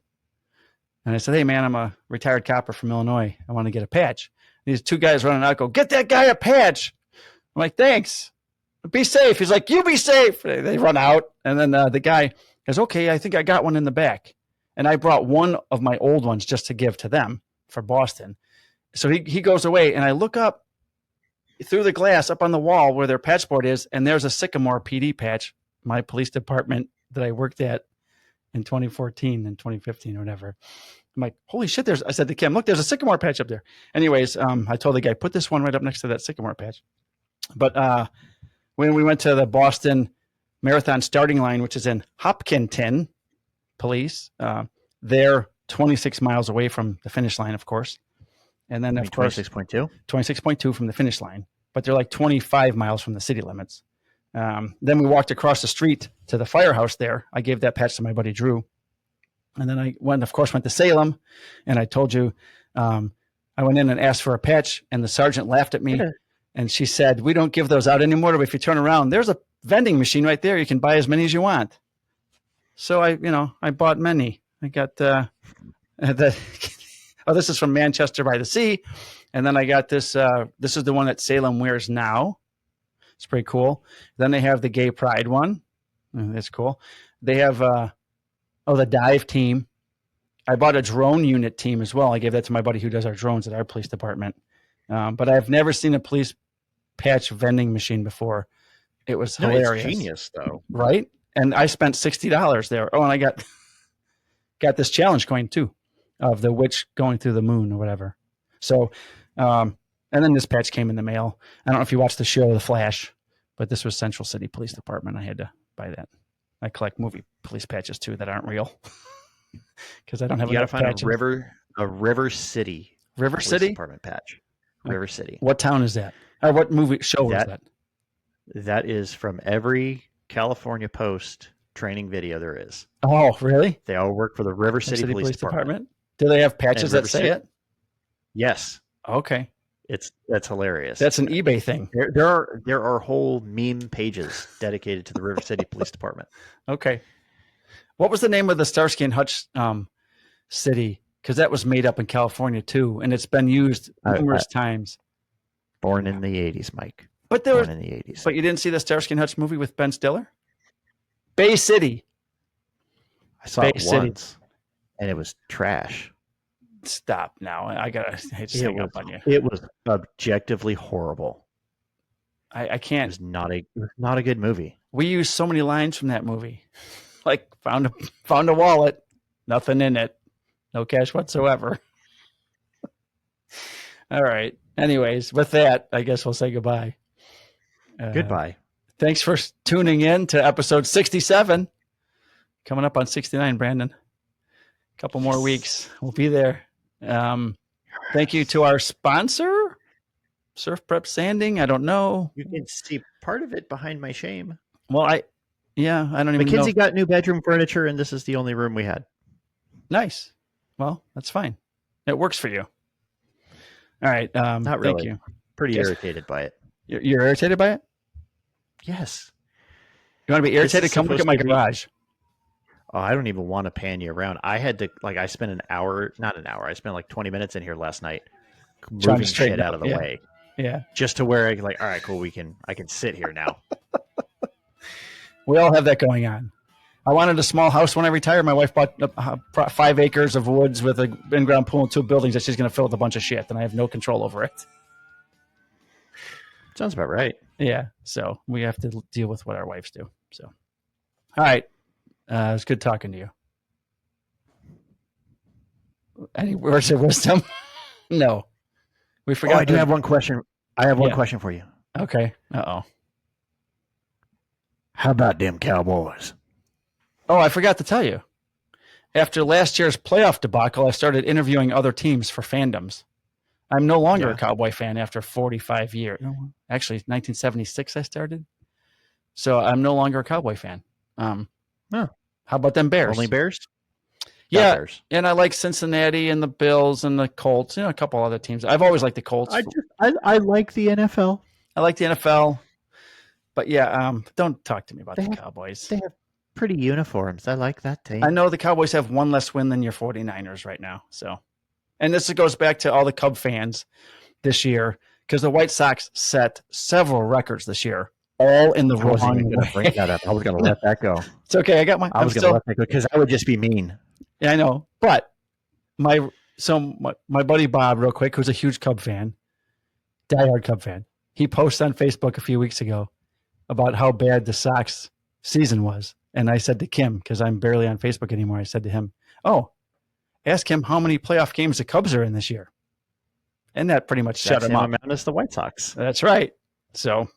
And I said, "Hey, man, I'm a retired copper from Illinois. I want to get a patch." And these 2 guys running out go, "Get that guy a patch." I'm like, "Thanks. Be safe." He's like, "You be safe." They run out, and then the guy goes, "Okay, I think I got one in the back." And I brought one of my old ones just to give to them for Boston. So he goes away, and I look up through the glass up on the wall where their patch board is, and there's a Sycamore PD patch, my police department that I worked at in 2014 and 2015 or whatever. I'm like, holy shit, I said to Kim, look, there's a Sycamore patch up there. Anyways, I told the guy, put this one right up next to that Sycamore patch. But when we went to the Boston Marathon starting line, which is in Hopkinton, police, they're 26 miles away from the finish line, of course. And then, of course, 26.2 from the finish line, but they're like 25 miles from the city limits. Then we walked across the street to the firehouse there. I gave that patch to my buddy Drew. And then I went to Salem, and I told you, I went in and asked for a patch, and the sergeant laughed at me. And she said, "We don't give those out anymore, but if you turn around, there's a vending machine right there. You can buy as many as you want." So I bought many. I got this is from Manchester by the Sea. And then I got this. This is the one that Salem wears now. It's pretty cool. Then they have the Gay Pride one. That's cool. They have the dive team. I bought a drone unit team as well. I gave that to my buddy who does our drones at our police department. But I've never seen a police patch vending machine before. It was hilarious. It's genius, though. Right? And I spent $60 there. Oh, and I got this challenge coin too, of the witch going through the moon or whatever. So, and then this patch came in the mail. I don't know if you watched the show The Flash, but this was Central City Police Department. I had to buy that. I collect movie police patches too that aren't real because I don't have. You got to find patches. a River City Police Department patch. River City. What town is that? Or what movie show is that? That is from every California Post training video there is. Oh, really? They all work for the River City Police Department. Do they have patches that say it? Yes. Okay. That's hilarious. That's an eBay thing. There are whole meme pages dedicated to the River City Police Department. Okay. What was the name of the Starsky and Hutch city? Because that was made up in California too, and it's been used numerous times. Born in the 80s, Mike. But Born in the 80s. But you didn't see the Starsky and Hutch movie with Ben Stiller? Bay City. I saw Bay it City. once, and it was trash. Stop now. I just hang up on you. It was objectively horrible. I can't. It was not a good movie. We used so many lines from that movie. Like found a wallet, nothing in it, no cash whatsoever. All right. Anyways, with that, I guess we'll say goodbye. Goodbye. Thanks for tuning in to episode 67. Coming up on 69, Brandon. A couple more weeks. We'll be there. Thank you to our sponsor, Surf Prep Sanding. I don't know. You can see part of it behind my shame. Well, I don't even Mackenzie know. got new bedroom furniture, and this is the only room we had. Nice. Well, that's fine. It works for you. All right. Not really. Thank you. Pretty irritated by it. You're irritated by it? Yes. You want to be irritated? Come look at my garage. Oh, I don't even want to pan you around. I had to, I spent I spent like 20 minutes in here last night moving shit out of the way. Yeah. Just to where all right, cool, I can sit here now. We all have that going on. I wanted a small house when I retired. My wife bought 5 acres of woods with an in-ground pool and 2 buildings that she's going to fill with a bunch of shit, and I have no control over it. Sounds about right. Yeah. So we have to deal with what our wives do. So, all right. It was good talking to you. Any words of wisdom? No. We forgot. I do have one question. I have one question for you. Okay. Uh-oh. How about them Cowboys? Oh, I forgot to tell you. After last year's playoff debacle, I started interviewing other teams for fandoms. I'm no longer a Cowboy fan after 45 years. Actually, 1976 I started. So I'm no longer a Cowboy fan. How about them Bears? Only Bears? Yeah, Bears. And I like Cincinnati and the Bills and the Colts. A couple other teams. I've always liked the Colts. I like the NFL. I like the NFL. But don't talk to me about the Cowboys. They have pretty uniforms. I like that team. I know the Cowboys have one less win than your 49ers right now. So, and this goes back to all the Cub fans this year because the White Sox set several records this year, all in the wrong way. Bring that up. I was going to let that go. It's okay. I was going to let that go because I would just be mean. Yeah, I know. But my buddy Bob, real quick, who's a huge Cub fan, diehard Cub fan, he posted on Facebook a few weeks ago about how bad the Sox season was. And I said to Kim, because I'm barely on Facebook anymore, I said to him, ask him how many playoff games the Cubs are in this year. And that pretty much shut him up. As the White Sox. That's right. So,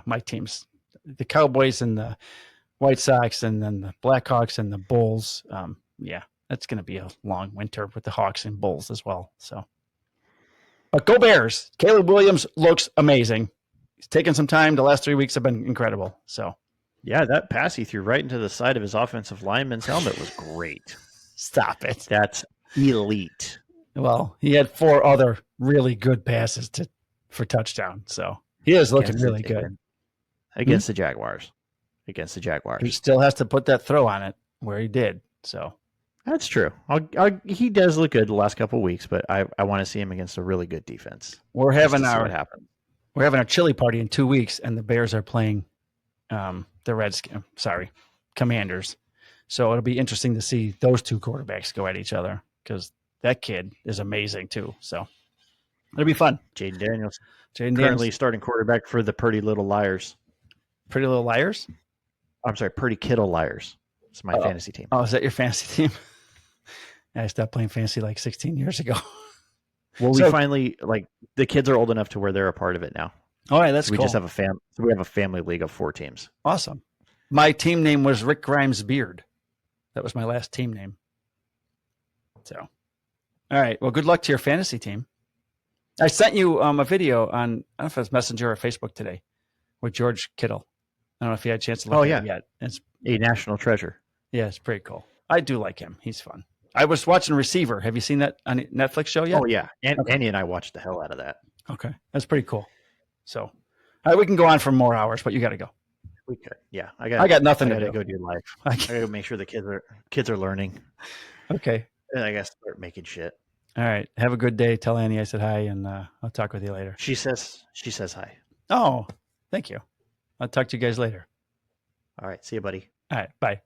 my teams, the Cowboys and the White Sox and then the Blackhawks and the Bulls. That's going to be a long winter with the Hawks and Bulls as well. So, but go Bears. Caleb Williams looks amazing. He's taken some time. The last 3 weeks have been incredible. So, yeah, that pass he threw right into the side of his offensive lineman's helmet was great. Stop it. That's elite. Well, he had 4 other really good passes for touchdown. So he is looking really good. Against the Jaguars. Against the Jaguars. He still has to put that throw on it where he did. So that's true. He does look good the last couple of weeks, but I want to see him against a really good defense. We're having our chili party in 2 weeks, and the Bears are playing Commanders. So it'll be interesting to see those 2 quarterbacks go at each other because that kid is amazing too. So it'll be fun. Jaden Daniels. Currently starting quarterback for the Purdy Little Liars. Pretty Little Liars? I'm sorry, Purdy Kittle Liars. It's my fantasy team. Oh, is that your fantasy team? I stopped playing fantasy like 16 years ago. Well, we finally, the kids are old enough to where they're a part of it now. All right, that's cool. We just have we have a family league of 4 teams. Awesome. My team name was Rick Grimes Beard. That was my last team name. So, all right. Well, good luck to your fantasy team. I sent you a video on, I don't know if it's Messenger or Facebook today with George Kittle. I don't know if you had a chance to look at it yet. It's a national treasure. Yeah, it's pretty cool. I do like him. He's fun. I was watching Receiver. Have you seen that on Netflix show yet? Oh, yeah. Annie and I watched the hell out of that. Okay. That's pretty cool. So we can go on for more hours, but you got to go. We could. Yeah. I got nothing to do. Go do life. I got to make sure the kids are learning. Okay. And I got to start making shit. All right. Have a good day. Tell Annie I said hi, and I'll talk with you later. She says hi. Oh, thank you. I'll talk to you guys later. All right. See you, buddy. All right. Bye.